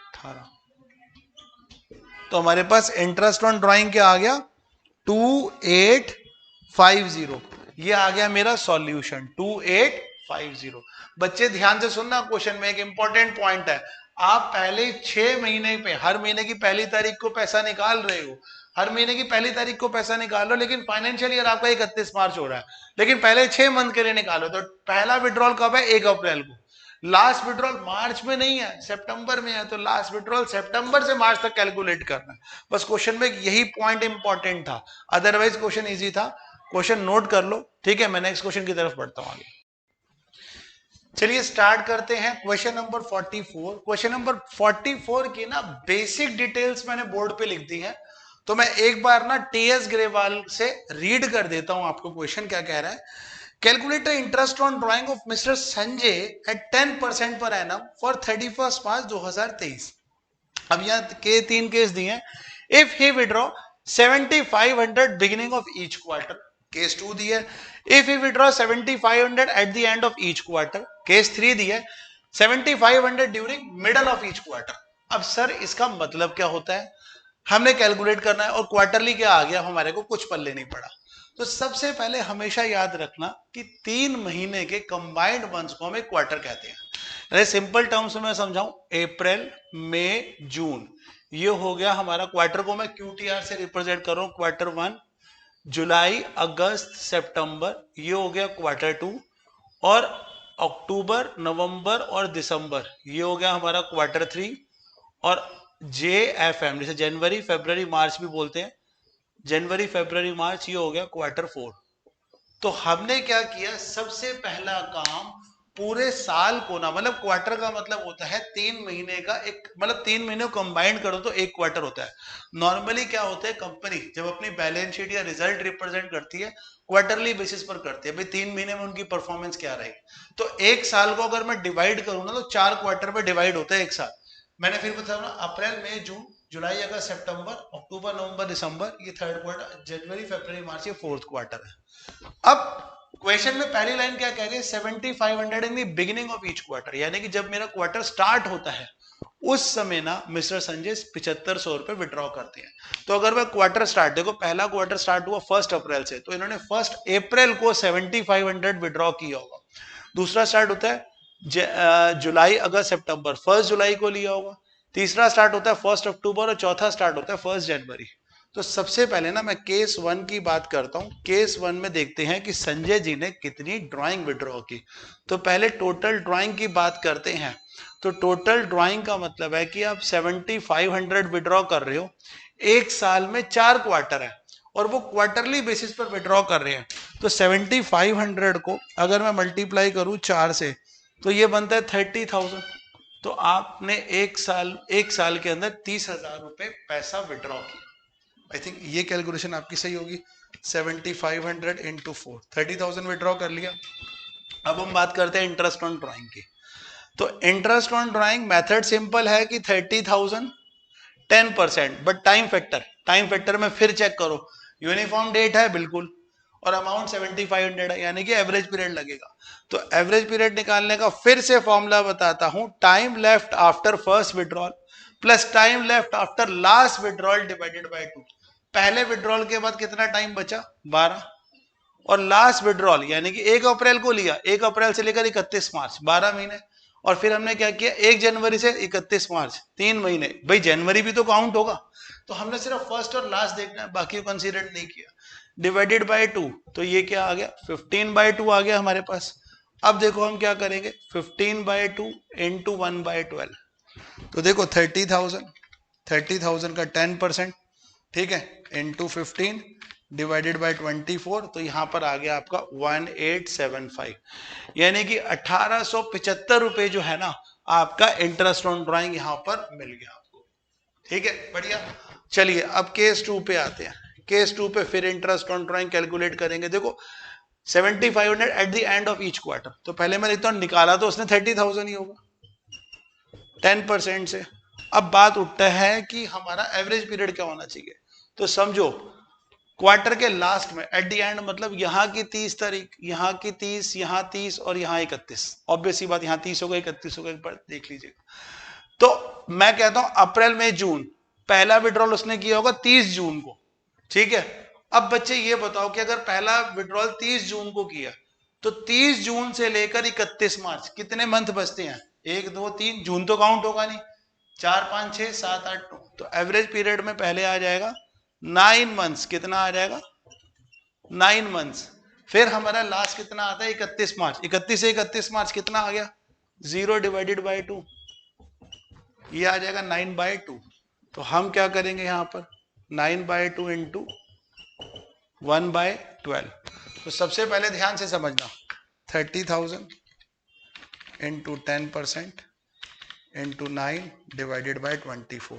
18, तो हमारे पास इंटरेस्ट ऑन ड्राइंग क्या आ गया, 2850। ये आ गया मेरा सॉल्यूशन 2850। बच्चे ध्यान से सुनना, क्वेश्चन में एक इंपॉर्टेंट पॉइंट है, आप पहले 6 महीने पे हर महीने की पहली तारीख को पैसा निकाल रहे हो, हर महीने की पहली तारीख को पैसा निकाल लो, लेकिन फाइनेंशियल ईयर आपका 31 मार्च हो रहा है, लेकिन पहले 6 मंथ के लिए निकालो। तो पहला विड्रॉल कब है, 1 अप्रैल को। लास्ट विड्रॉल मार्च में नहीं है, सितंबर में है, तो लास्ट विड्रॉल सितंबर से मार्च तक कैलकुलेट करना है। बस क्वेश्चन में यही पॉइंट इंपॉर्टेंट था, अदरवाइज क्वेश्चन इजी था। क्वेश्चन नोट कर लो, ठीक है। मैं नेक्स्ट क्वेश्चन की तरफ बढ़ता हूं आगे। चलिए स्टार्ट करते हैं क्वेश्चन नंबर 44। क्वेश्चन नंबर 44 की ना बेसिक डिटेल्स मैंने बोर्ड पे लिख दी है, तो मैं एक बार ना टीएस ग्रेवाल से रीड कर देता हूं आपको क्वेश्चन क्या कह रहा है। Calculate the interest on drawing of mister Sanjay at 10% per annum for 31 March 2023। अब यहाँ के 3 केस दिए हैं। If he withdraw 7500 beginning of each quarter, case 2 दिया है। If he withdraw 7500 eight the end of each quarter, case 3 दिया है। 7500 during middle of each quarter. अब सर इसका मतलब क्या होता है, हमने कैलकुलेट करना है, और क्वार्टरली क्या आ गया हमारे को कुछ पल्ले नहीं पड़ा। तो सबसे पहले हमेशा याद रखना कि 3 महीने के कंबाइंड मंथ्स को हम एक क्वार्टर कहते हैं। अरे सिंपल टर्म्स में मैं समझाऊं, अप्रैल मई जून, ये हो गया हमारा क्वार्टर को मैं क्यूटीआर से रिप्रेजेंट कर रहा हूं, क्वार्टर 1। जुलाई अगस्त सितंबर, ये हो गया क्वार्टर 2। और अक्टूबर नवंबर और दिसंबर, ये हो गया हमारा क्वार्टर 3। और JFM, जैसे जनवरी फरवरी मार्च भी बोलते हैं, जनवरी फरवरी मार्च, ये हो गया क्वार्टर 4। तो हमने क्या किया, सबसे पहला काम पूरे साल को ना, मतलब क्वार्टर का मतलब होता है 3 महीने का एक, मतलब 3 महीने को कंबाइंड करो तो एक क्वार्टर होता है। नॉर्मली क्या होता है, कंपनी जब अपनी बैलेंस शीट या रिजल्ट रिप्रेजेंट करती है क्वार्टरली बेसिस पर करती है, भाई 3 महीने में उनकी परफॉर्मेंस क्या रही। तो एक साल को अगर मैं डिवाइड करूँ ना, तो 4 क्वार्टर में डिवाइड होता है एक साल। मैंने फिर बताया ना, अप्रैल मई जून जुलाई अगस्त सितंबर अक्टूबर नवंबर दिसंबर, ये 3rd क्वार्टर, जनवरी फरवरी मार्च ये 4th क्वार्टर है। अब क्वेश्चन में पहली लाइन क्या कह रही है, 7500 in the beginning of each quarter, यानी कि जब मेरा क्वार्टर स्टार्ट होता है उस समय ना मिस्टर संजय 7500 रुपए विड्रॉ करते हैं। तो अगर मैं क्वार्टर स्टार्ट, देखो पहला क्वार्टर स्टार्ट हुआ 1 अप्रैल से, तो इन्होंने 1 अप्रैल को 7500 विड्रॉ किया होगा। दूसरा स्टार्ट होता है जुलाई अगस्त सितंबर, 1 जुलाई को लिया होगा। तीसरा स्टार्ट होता है 1 अक्टूबर, और चौथा स्टार्ट होता है 1 जनवरी। तो सबसे पहले ना मैं केस 1 की बात करता हूं। केस 1 में देखते हैं कि संजय जी ने कितनी ड्राइंग विड्रॉ की। तो पहले टोटल ड्राइंग की बात करते हैं। तो टोटल ड्राइंग का मतलब है कि आप 7500 विड्रॉ कर रहे हो, एक साल में 4 क्वार्टर है और वो क्वार्टरली बेसिस पर विड्रॉ कर रहे हैं। तो 7500 को अगर मैं मल्टीप्लाई करूं 4 से, तो ये बनता है 30,000। तो आपने एक साल के अंदर 30,000 रुपए पैसा विड्रॉ किया। आई थिंक ये कैलकुलेशन आपकी सही होगी। 7500 इंटू 4, 30,000 विड्रॉ कर लिया। अब हम बात करते हैं इंटरेस्ट ऑन ड्राइंग की। तो interest on drawing method simple है कि 30,000 10%, बट टाइम फैक्टर में फिर चेक करो, यूनिफॉर्म डेट है बिल्कुल, और अमाउंट 7500 है, यानी कि एवरेज पीरियड लगेगा। तो एवरेज पीरियड निकालने का फिर से फॉर्मूला बताता हूं, time left after first withdrawal plus time left after last withdrawal divided by 2। पहले विड्रॉल के बाद कितना टाइम बचा, 12, और लास्ट विड्रॉल यानी कि 1 अप्रैल को लिया, 1 अप्रैल से लेकर 31 मार्च, 12 महीने। और फिर हमने क्या किया, 1 जनवरी से 31 मार्च, 3 महीने। भाई जनवरी भी तो काउंट होगा, तो हमने सिर्फ फर्स्ट और लास्ट देखना है, बाकी को कंसीडर नहीं किया। डिवाइडेड बाय 2, तो ये क्या आ गया, 15/2 आ गया हमारे पास। अब देखो हम क्या करेंगे, 15/2 इंटू 1/12। तो देखो 30,000 का 10%, ठीक है, इंटू 15 डिवाइडेड बाय 24, तो यहां पर आ गया आपका 1875, यानी कि 1875 रुपए जो है ना आपका इंटरेस्ट ऑन ड्राइंग यहां पर मिल गया आपको। ठीक है, बढ़िया। चलिए अब केस 2 पे आते हैं। केस 2 पे फिर इंटरेस्ट ऑन ड्राइंग कैलकुलेट करेंगे। देखो 7500 eight the end of each quarter, तो पहले मैं लिखता हूं, निकाला तो उसने 30,000 ही होगा 10% से। अब बात उठता है कि हमारा एवरेज पीरियड क्या होना चाहिए। तो समझो क्वार्टर के लास्ट में एट द एंड, मतलब यहाँ की 30 तारीख, यहाँ की 30, यहाँ 30 और यहाँ 31। ऑब्वियस सी बात, यहाँ 30 होगा 31 होगा, एक बार देख लीजिएगा। तो मैं कहता हूं अप्रैल मई जून, पहला विड्रॉल उसने किया होगा 30 जून को। ठीक है, अब बच्चे ये बताओ कि अगर पहला विड्रॉल 30 जून को किया तो 30 जून से लेकर 31 मार्च कितने मंथ बचते हैं? 1 2 3, जून तो काउंट होगा नहीं, 4 5 6 7 8 9, तो एवरेज पीरियड में पहले आ जाएगा 9 मंथ्स। कितना आ जाएगा? 9 मंथ्स। फिर हमारा लास्ट कितना आता है? 31 मार्च। 31 से 31 मार्च कितना आ गया? 0 डिवाइडेड बाई 2, ये आ जाएगा 9/2। तो हम क्या करेंगे यहां पर? 9/2 इंटू 1/12। तो सबसे पहले ध्यान से समझना, 30,000 इंटू 10% इंटू 9 डिवाइडेड बाई 24,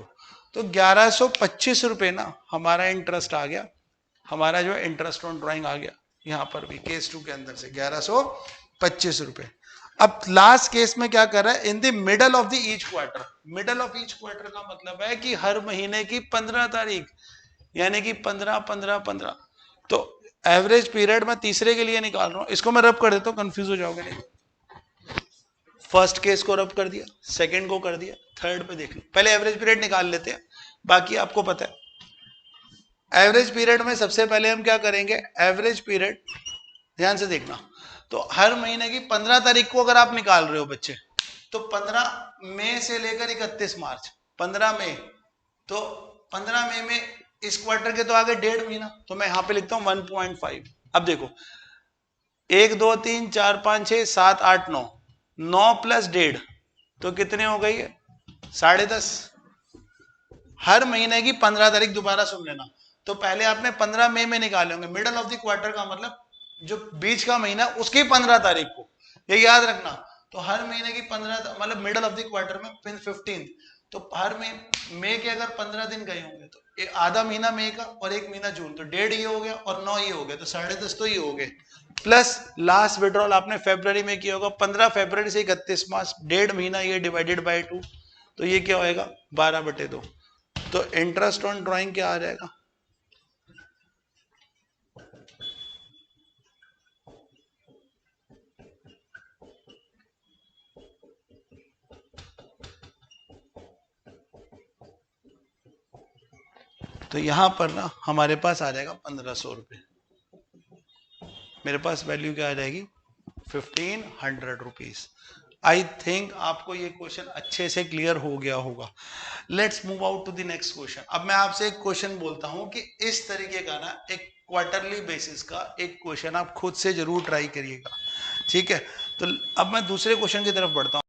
तो 1125 रुपए ना हमारा इंटरेस्ट आ गया। हमारा जो इंटरेस्ट ऑन ड्राइंग आ गया यहां पर भी केस 2 के अंदर से 1125 रुपए। अब लास्ट केस में क्या कर रहा है? In the middle of the each quarter. Middle of each quarter का मतलब है कि हर महीने की 15 तारीख, यानी कि 15 15 15। तो एवरेज पीरियड मैं तीसरे के लिए निकाल रहा हूं, इसको मैं रब कर देता हूं, कंफ्यूज हो जाओगे नहीं। फर्स्ट केस को रब कर दिया, सेकंड को कर दिया, थर्ड पे देख लो। पहले एवरेज पीरियड निकाल लेते हैं, बाकी आपको पता है। एवरेज पीरियड में सबसे पहले हम क्या करेंगे? एवरेज पीरियड ध्यान से देखना, तो हर महीने की 15 तारीख को अगर आप निकाल रहे हो बच्चे, तो 15 मई से लेकर 31 मार्च, 15 मई, तो 15 मई में इस क्वार्टर के तो आगे 1.5 महीना, तो मैं यहां पे लिखता हूं 1.5। अब देखो 1 2 3 4 5 6 7 8 9, 9 प्लस 1.5 तो कितने हो गई है? 10.5। हर महीने की 15 तारीख, दोबारा सुन लेना, तो पहले आपने 15 मई में निकाले होंगे। मिडल ऑफ द क्वार्टर का मतलब जो बीच का महीना उसकी 15 तारीख को, ये याद रखना। तो हर महीने की 15, मतलब मिडल ऑफ द क्वार्टर में 15, तो हर मई के अगर 15 दिन गए होंगे तो आधा महीना मई का और एक महीना जून, तो 1.5 ये हो गया और 9 ये हो गया, तो 10.5 तो ये हो गए। प्लस लास्ट विड्रॉल आपने फरवरी में किया होगा, 15 फरवरी से 31 मार्च, 1.5 महीना ये डिवाइडेड बाई 2, तो ये क्या होएगा? 12/2। तो इंटरेस्ट ऑन ड्राइंग क्या आ जाएगा? तो यहां पर ना हमारे पास आ जाएगा 1500 रुपए। मेरे पास वैल्यू क्या आ जाएगी? 1500 रुपीज। आई थिंक आपको ये क्वेश्चन अच्छे से क्लियर हो गया होगा। Let's move out to the next question. अब मैं आपसे एक क्वेश्चन बोलता हूं कि इस तरीके का ना एक क्वार्टरली बेसिस का एक क्वेश्चन आप खुद से जरूर ट्राई करिएगा। ठीक है, तो अब मैं दूसरे क्वेश्चन की तरफ बढ़ता हूं।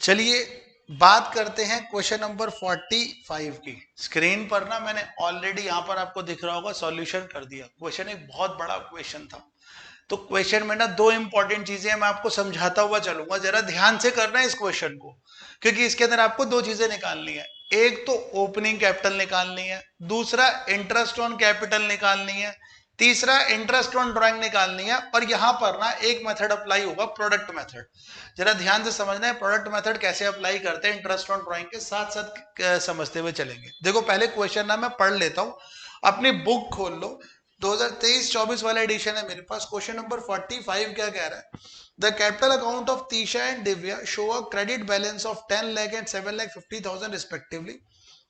चलिए बात करते हैं क्वेश्चन नंबर 45 की। स्क्रीन पर ना मैंने ऑलरेडी यहां पर आपको दिख रहा होगा सॉल्यूशन कर दिया। क्वेश्चन एक बहुत बड़ा क्वेश्चन था, तो क्वेश्चन में ना दो इंपॉर्टेंट चीजें मैं आपको समझाता हुआ चलूंगा, जरा ध्यान से करना है इस क्वेश्चन को, क्योंकि इसके अंदर आपको दो चीजें निकालनी है। एक तो ओपनिंग कैपिटल निकालनी है, दूसरा इंटरेस्ट ऑन कैपिटल निकालनी है, तीसरा इंटरेस्ट ऑन ड्राइंग निकालनी है। और यहां पर ना एक मेथड अप्लाई होगा, प्रोडक्ट मेथड। जरा ध्यान से समझना है प्रोडक्ट मेथड कैसे अप्लाई करते हैं इंटरेस्ट ऑन ड्राइंग के साथ साथ समझते हुए चलेंगे। देखो पहले क्वेश्चन ना मैं पढ़ लेता हूं, अपनी बुक खोल लो, 2023-24 वाला एडिशन है मेरे पास। क्वेश्चन नंबर 45 क्या कह रहा है? The capital account of Tisha and Divya show a credit balance of 10 lakh and 7,50,000 respectively.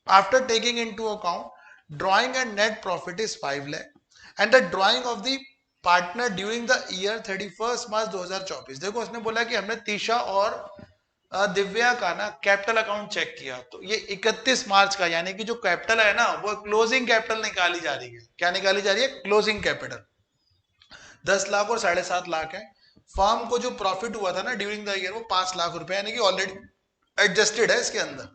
After taking into account drawing and net profit is 5 lakh and the drying of the partner during the year 31 March 2024। देखो उसने बोला कि हमने तीशा और दिव्या का ना capital account check किया, तो ये 31 मार्च का, यानी कि जो कैपिटल है ना वो क्लोजिंग कैपिटल निकाली जा रही है। क्या निकाली जा रही है? क्लोजिंग कैपिटल 10 लाख और 7.5 लाख है। फर्म को जो प्रॉफिट हुआ था ना ड्यूरिंग द ईयर वो 5 लाख रुपए, यानी कि ऑलरेडी एडजस्टेड है इसके अंदर।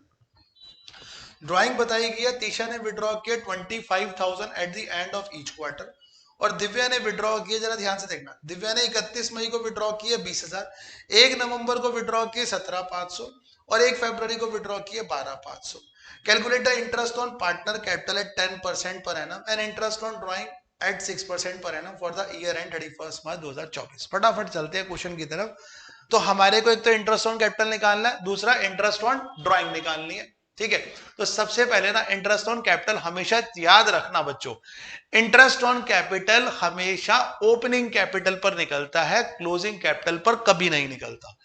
ड्राइंग बताई गई है, तीशा ने विड्रॉ किया 25,000 eight the end of each quarter. और दिव्या ने विड्रॉ किए, जरा ध्यान से देखना, दिव्या ने 31 मई को विड्रॉ किए 20,000, 1 नवंबर को विड्रॉ किए 17,500 और 1 फरवरी को विड्रॉ किए 12,500। Calculate the interest on partner capital at 10% per annum and interest on drawing at 6% per annum for the year end 31 March 2024। फटाफट चलते हैं क्वेश्चन की तरफ। तो हमारे को एक तो इंटरेस्ट ऑन कैपिटल निकालना है, दूसरा इंटरेस्ट ऑन ड्राइंग निकालनी है, ठीक है। तो सबसे पहले ना इंटरेस्ट ऑन कैपिटल हमेशा याद रखना बच्चों, इंटरेस्ट ऑन कैपिटल हमेशा ओपनिंग कैपिटल पर निकलता है, क्लोजिंग कैपिटल पर कभी नहीं निकलता।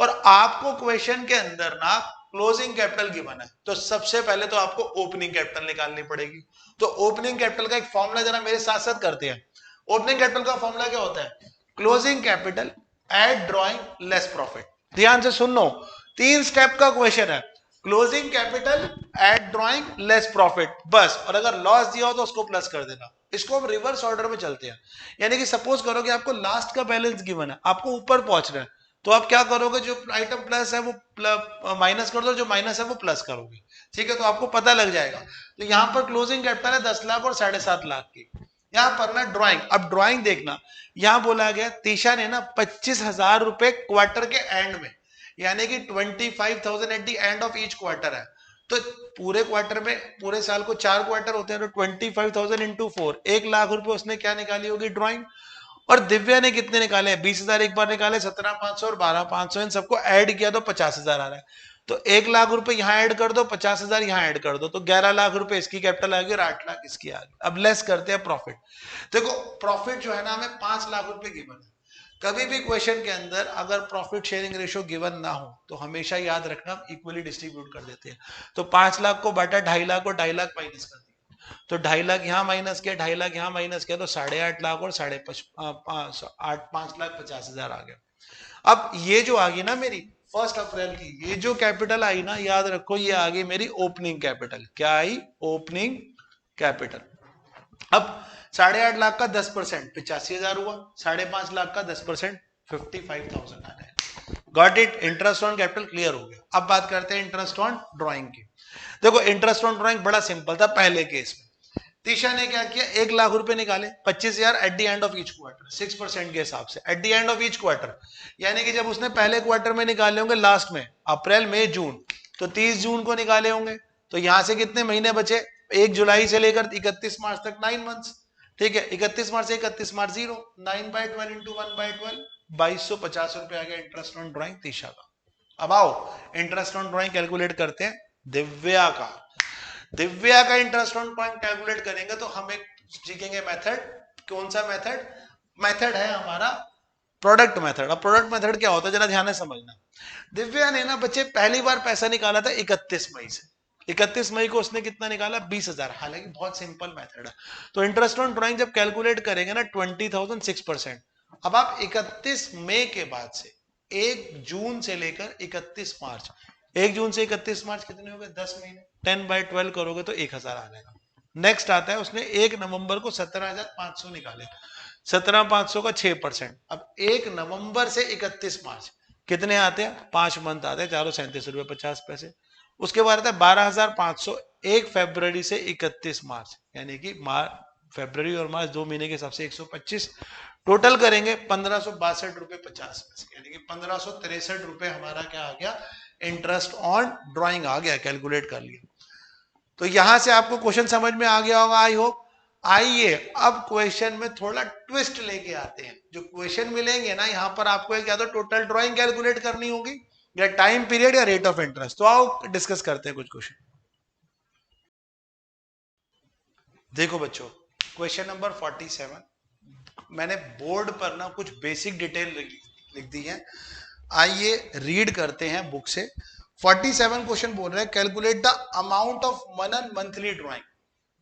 और आपको क्वेश्चन के अंदर ना क्लोजिंग कैपिटल गिवन है, तो सबसे पहले तो आपको ओपनिंग कैपिटल निकालनी पड़ेगी। तो ओपनिंग कैपिटल का एक फॉर्मूला जरा मेरे साथ साथ करते हैं। ओपनिंग कैपिटल का फॉर्मूला क्या होता है? Closing capital at drawing less profit. ध्यान से सुन लो, 3 स्टेप का क्वेश्चन है, closing capital at drawing less profit, बस। और अगर लॉस दिया हो तो उसको प्लस कर देना। इसको हम रिवर्स ऑर्डर में चलते हैं, यानी कि सपोज करो कि आपको लास्ट का बैलेंस गिवन है, आपको ऊपर पहुंचना है, तो आप क्या करोगे, जो आइटम प्लस है वो माइनस कर दो, जो माइनस है वो प्लस करोगे, ठीक है। तो आपको पता लग जाएगा। तो यहाँ पर क्लोजिंग कैपिटल है 10 लाख और 7.5 लाख की। यहाँ पर ना ड्राइंग, अब ड्राइंग देखना, यहाँ बोला गया तीशा ने ना 25,000 रुपए क्वार्टर के एंड में, यानी कि 25,000 eight the end of each quarter है। तो पूरे क्वार्टर में, पूरे साल को 4 क्वार्टर होते हैं, तो 25,000 इंटू 4, 1 लाख रुपए उसने क्या निकाली होगी, ड्राइंग। और दिव्या ने कितने निकाले, 20,000 एक बार निकाले, 17,500 और 12,500, इन सबको ऐड किया तो 50,000 आ रहा है। तो 1 लाख रुपए यहां ऐड कर दो, 50,000 यहां ऐड कर दो, तो 11 लाख रुपए इसकी कैपिटल आ गई और 8 लाख इसकी आ गई। अब लेस करते हैं प्रॉफिट। देखो प्रॉफिट जो है ना, हमें 5 लाख रुपए गिवन है। कभी भी क्वेश्चन के अंदर अगर प्रॉफिट शेयरिंग रेशियो गिवन ना हो तो हमेशा याद रखना इक्वली डिस्ट्रीब्यूट कर देते हैं। तो 5 लाख को बांटा 2.5 लाख और 2.5 लाख माइनस कर दिया, तो 2.5 लाख यहां माइनस किया, 2.5 लाख यहां माइनस किया, तो 8.5 लाख और 5,50,000 आ गया। अब ये जो आ गई ना मेरी 1 अप्रैल की, ये जो कैपिटल आई ना, याद रखो ये आ गई मेरी ओपनिंग कैपिटल। क्या आई? Opening capital. अब 8.5 लाख का 10% 85,000 हुआ, 5.5 लाख का 10% 55,000 आ जाएगा। Got it? Interest on capital clear हो गया। अब बात करते हैं इंटरेस्ट ऑन ड्राइंग की। देखो इंटरेस्ट ऑन ड्राइंग बड़ा सिंपल था पहले केस में। तीशा ने क्या किया, 1 लाख रुपए निकाले, 25,000 eight the end of each quarter, 6% के हिसाब से eight the end of each quarter, यानी कि जब उसने पहले क्वार्टर में निकाले होंगे, लास्ट में अप्रैल मई जून, तो 30 जून को निकाले होंगे। तो यहां से कितने महीने बचे, 1 जुलाई से लेकर 31 मार्च तक 9 मंथ्स, ठीक है। 31 मार्च से 31 मार्च 0, 9/12 इंटू 1/12, 2,250 रुपए आ गया इंटरेस्ट ऑन ड्राइंग तीशा का। अब आओ इंटरेस्ट ऑन ड्राइंग कैलकुलेट करते हैं दिव्या का। दिव्या का इंटरेस्ट ऑन ड्राइंग कैलकुलेट करेंगे तो हम एक सीखेंगे मेथड। कौन सा मेथड? मेथड है हमारा प्रोडक्ट मेथड। अब प्रोडक्ट मेथड क्या होता है जरा ध्यान से समझना। दिव्या ने ना बच्चे पहली बार पैसा निकाला था 31 मई से। 31 मई को उसने कितना निकाला, 20,000। हालांकि बहुत सिंपल मेथड है। तो इंटरेस्ट ऑन ड्राइंग जब कैलकुलेट करेंगे ना 20,000 6%। अब आप 31 मई के बाद से 1 जून से लेकर 31 मार्च, 1 जून से 31 मार्च कितने हो गए, 10 महीने, 10/12 करोगे तो 1,000 आ जाएगा। नेक्स्ट आता है उसने 1 नवंबर को 17,500 निकाले, 17,500 का 6%। अब 1 नवंबर से 31 मार्च कितने आते हैं, 5 मंथ आते हैं, 437 रुपए 50 पैसे। उसके बाद आता है 12,500 1 फरवरी से 31 मार्च, यानी कि फरवरी और मार्च 2 महीने के हिसाब से 125, टोटल करेंगे 1562 रुपए 50 पैसे, यानी कि 1563 रुपए हमारा क्या आ गया, इंटरेस्ट ऑन ड्राइंग आ गया, कैलकुलेट कर लिया। तो यहां से आपको क्वेश्चन समझ में आ गया होगा, आई होप। आइए अब क्वेश्चन में थोड़ा ट्विस्ट लेके आते हैं। जो क्वेश्चन मिलेंगे ना यहां पर आपको एक या तो टोटल ड्राइंग कैलकुलेट करनी होगी या टाइम पीरियड या रेट ऑफ इंटरेस्ट। तो आओ डिस्कस करते हैं कुछ क्वेश्चन। देखो बच्चों क्वेश्चन नंबर 47 मैंने बोर्ड पर ना कुछ बेसिक डिटेल लिख दी है, आइए रीड करते हैं बुक से। 47 क्वेश्चन बोल रहे हैं calculate the amount of Manan monthly drawing.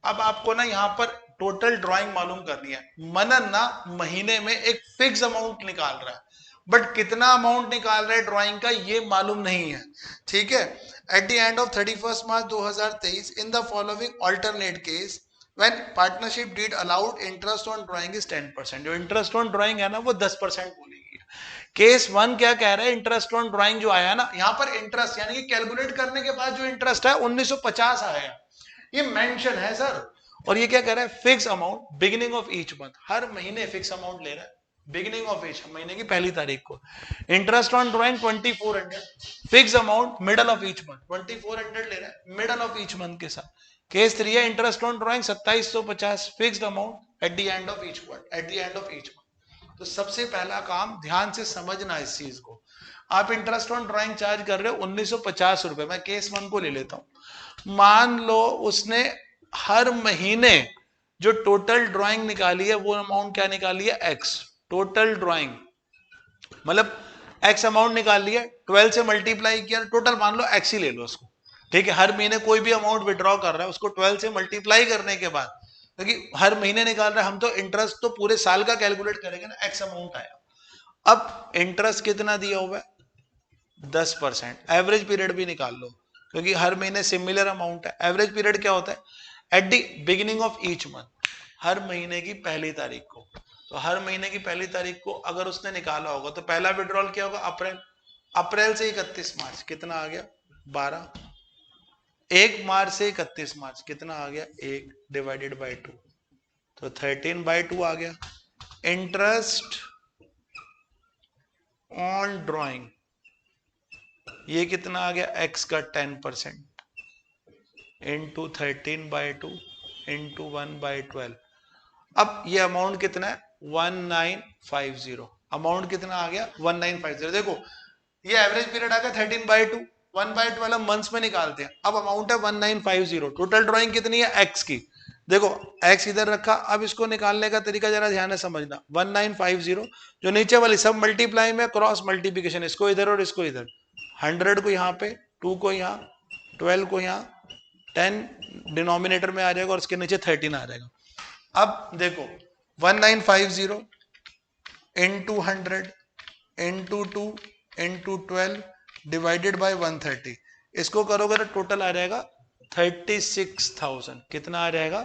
अब आपको ना यहाँ पर टोटल ड्राइंग मालूम करनी है। मनन ना महीने में एक फिक्स अमाउंट निकाल रहा है, बट कितना अमाउंट निकाल रहा है ड्राइंग का ये मालूम नहीं है, ठीक है। At the end of 31 March 2023 in the following alternate case when partnership deed allowed interest on drawing is 10%। जो इंटरेस्ट ऑन ड्राइंग है ना वो 10% बोलेगी। केस 1 क्या कह रहा है, इंटरेस्ट ऑन ड्राइंग जो आया ना यहाँ पर इंटरेस्ट यानी कि कैलकुलेट करने के बाद जो इंटरेस्ट है 1950 आया, ये मेंशन है सर। और ये क्या कह रहा है, fix amount beginning of each month, हर महीने फिक्स अमाउंट ले रहा है बिगिनिंग ऑफ ईच महीने की पहली तारीख को। Interest on drawing 2400, fix amount middle of each month, 2400 ले रहा है मिडल ऑफ ईच मंथ के साथ। केस 3 है interest on drawing 2750, fixed amount at the end of each month, eight the end of each month. तो सबसे पहला काम ध्यान से समझना इस चीज को, आप इंटरेस्ट ऑन ड्रॉइंग चार्ज कर रहे हो 1950 रुपए। मैं केस 1 को ले लेता हूं। मान लो उसने हर महीने जो टोटल ड्राइंग निकाली है वो अमाउंट क्या निकाली है, एक्स। टोटल ड्राइंग मतलब एक्स अमाउंट निकाल लिया, 12 से मल्टीप्लाई किया, टोटल मान लो एक्स ही ले लो उसको, ठीक है। हर महीने कोई भी अमाउंट विड्रॉ कर रहा है उसको 12 से मल्टीप्लाई करने के बाद, क्योंकि हर महीने निकाल रहा है, हम तो इंटरेस्ट तो पूरे साल का कैलकुलेट करेंगे ना, एक्स अमाउंट आया। अब इंटरेस्ट कितना दिया हुआ है, 10%। एवरेज पीरियड भी निकाल लो क्योंकि हर महीने सिमिलर अमाउंट है। एवरेज पीरियड क्या होता है, at the beginning of each month, हर महीने की पहली तारीख को। तो हर महीने की पहली तारीख को अगर उसने निकाला होगा तो पहला विड्रॉल क्या होगा, अप्रैल। अप्रैल से 31 मार्च कितना आ गया, 12। 1 मार्च से 31 मार्च कितना आ गया, 1 डिवाइडेड बाय 2, तो 13/2 आ गया। इंटरेस्ट ऑन ड्रॉइंग ये कितना आ गया, एक्स का 10% इंटू 13/2 इंटू 1/12। अब ये अमाउंट कितना है, 1950। अमाउंट कितना आ गया, 1950। देखो ये एवरेज पीरियड आ गया 13/2, 1/12 मंथ्स में निकालते हैं। अब अमाउंट है 1950। टोटल ड्राइंग कितनी है, एक्स की। देखो एक्स इधर रखा, अब इसको निकालने का तरीका जरा ध्यान से समझना। 1950 जो नीचे वाली सब मल्टीप्लाई में क्रॉस मल्टीप्लिकेशन, इसको इधर और इसको इधर, 100 को यहाँ पे, 2 को यहाँ, 12 को यहाँ, 10 डिनोमिनेटर में आ जाएगा और इसके नीचे 13 आ जाएगा। अब देखो 1950 into 100 into 2 into 12 divided by 130, इसको करोगे तो टोटल आ जाएगा 36,000। कितना आ जाएगा,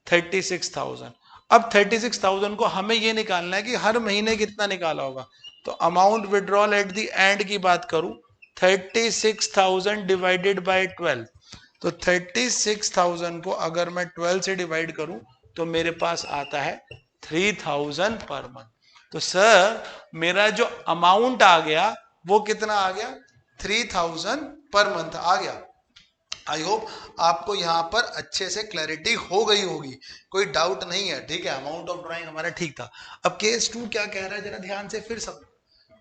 36,000। अब 36,000 को हमें ये निकालना है कि हर महीने कितना निकाला होगा। तो amount withdrawal eight the and की बात करूं, 36,000 डिवाइडेड बाय 12, तो 36,000 को अगर मैं 12 से डिवाइड करूं तो मेरे पास आता है 3,000 पर मंथ। तो सर मेरा जो अमाउंट आ गया वो कितना आ गया, 3,000 पर मंथ आ गया। आई होप आपको यहां पर अच्छे से क्लैरिटी हो गई होगी, कोई डाउट नहीं है, ठीक है। अमाउंट ऑफ ड्राइंग हमारा ठीक था। अब केस 2 क्या कह रहा है, जरा ध्यान से फिर सब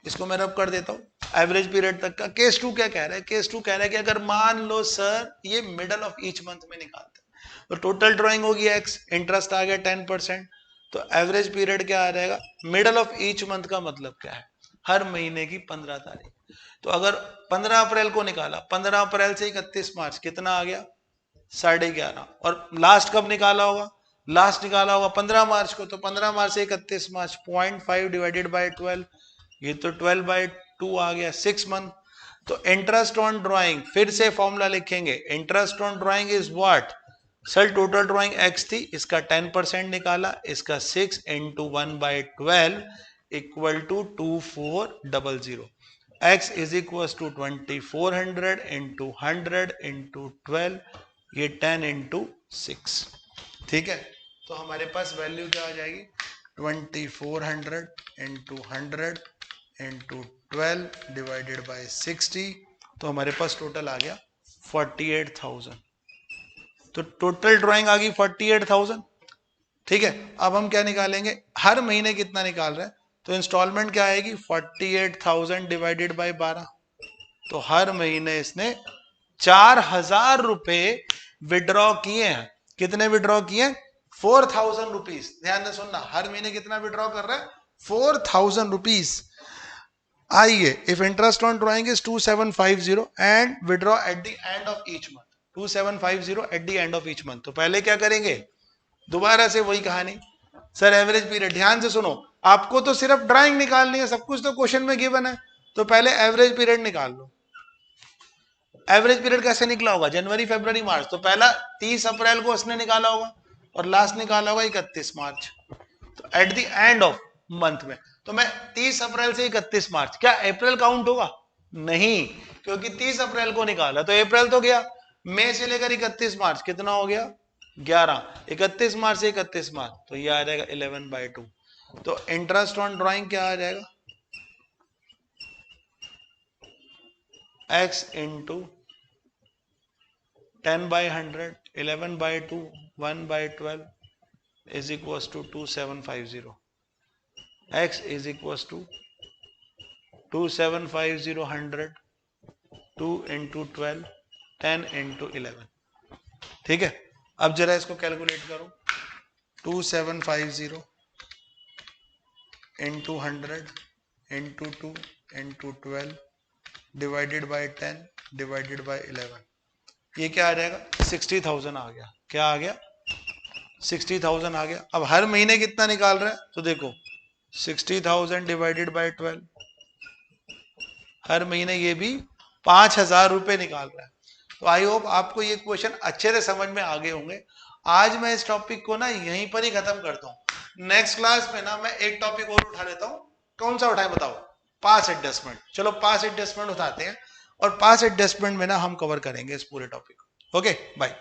इसको मैं रब कर देता हूं एवरेज पीरियड तक का। केस 2 क्या कह रहा है, केस 2 कह रहा है कि अगर मान लो सर ये मिडल ऑफ ईच मंथ में निकालते हैं तो टोटल ड्राइंग होगी एक्स, इंटरेस्ट आ गया 10%, तो एवरेज पीरियड क्या आ जाएगा, मिडल ऑफ ईच मंथ का मतलब क्या है, हर महीने की 15 तारीख। तो अगर 15 अप्रैल को निकाला, 15 अप्रैल से 31 मार्च कितना आ गया, 11.5। और लास्ट कब निकाला होगा, लास्ट निकाला होगा 15 मार्च को, तो 15 मार्च से 31 मार्च 0.5 डिवाइडेड बाय 12, ये तो 12/2 आ गया, 6 मंथ। तो इंटरेस्ट ऑन ड्राइंग फिर से फॉर्मूला लिखेंगे, interest on drawing is what, sir total drawing x थी, इसका 10% निकाला, इसका 6 into 1/12 equal to 2400। x is equal to 2400 into 100 into 12, ये 10 इंटू 6, ठीक है। तो हमारे पास वैल्यू क्या आ जाएगी, 2400 इंटू 100 इंटू 12 डिवाइडेड बाय 60, तो हमारे पास टोटल आ गया 48,000। तो टोटल ड्राइंग आ गई 48,000, ठीक है। अब हम क्या निकालेंगे, हर महीने कितना निकाल रहे हैं, तो इंस्टॉलमेंट क्या आएगी, 48,000 डिवाइडेड बाय 12, तो हर महीने इसने 4,000 रुपए विड्रॉ किए हैं। कितने विड्रॉ किए, 4,000 रुपीज। ध्यान से सुनना, हर महीने कितना विड्रॉ कर रहा है, 4,000 रुपीज। आइए, if interest on drawing is 2750 and withdraw eight the end of each month, 2750 eight the end of each month, तो पहले क्या करेंगे, दोबारा से वही कहानी, सर एवरेज पीरियड। ध्यान से सुनो, आपको तो सिर्फ ड्राइंग निकालनी है, सब कुछ तो क्वेश्चन में गिवन है, तो पहले एवरेज पीरियड निकाल लो। एवरेज पीरियड कैसे निकला होगा, जनवरी फरवरी मार्च, तो पहला 30 अप्रैल को उसने निकाला होगा और लास्ट निकाला होगा 31 मार्च, तो eight the end of month में। तो मैं 30 अप्रैल से 31 मार्च, क्या अप्रैल काउंट होगा, नहीं, क्योंकि 30 अप्रैल को निकाला तो अप्रैल तो गया, मई से लेकर 31 मार्च कितना हो गया, 11, 31 मार्च से 31 मार्च, तो ये आ जाएगा 11/2। तो इंटरेस्ट ऑन ड्राइंग क्या आ जाएगा, x into 10/100, 11/2, 1/12 is equals to 2750। x is equals to 2750 100, 2 into 12, 10 into 11। ठीक है, अब जरा इसको कैलकुलेट करो, 2750 into 100 into 2 into 12 divided by 10 divided by 11, ये क्या आ जाएगा, 60,000 आ गया। क्या आ गया, 60,000 आ गया। अब हर महीने कितना निकाल रहा है, तो देखो 60,000 डिवाइडेड बाई 12, हर महीने ये भी 5,000 रुपए निकाल रहा है। तो आई होप आपको ये क्वेश्चन अच्छे से समझ में आ गए होंगे। आज मैं इस टॉपिक को ना यहीं पर ही खत्म करता हूँ। नेक्स्ट क्लास में ना मैं एक टॉपिक और उठा लेता हूँ। कौन सा उठाए बताओ, पास एडजस्टमेंट। चलो पास एडजस्टमेंट उठाते हैं, और पास एडजस्टमेंट में ना हम कवर करेंगे इस पूरे टॉपिक को। Okay bye.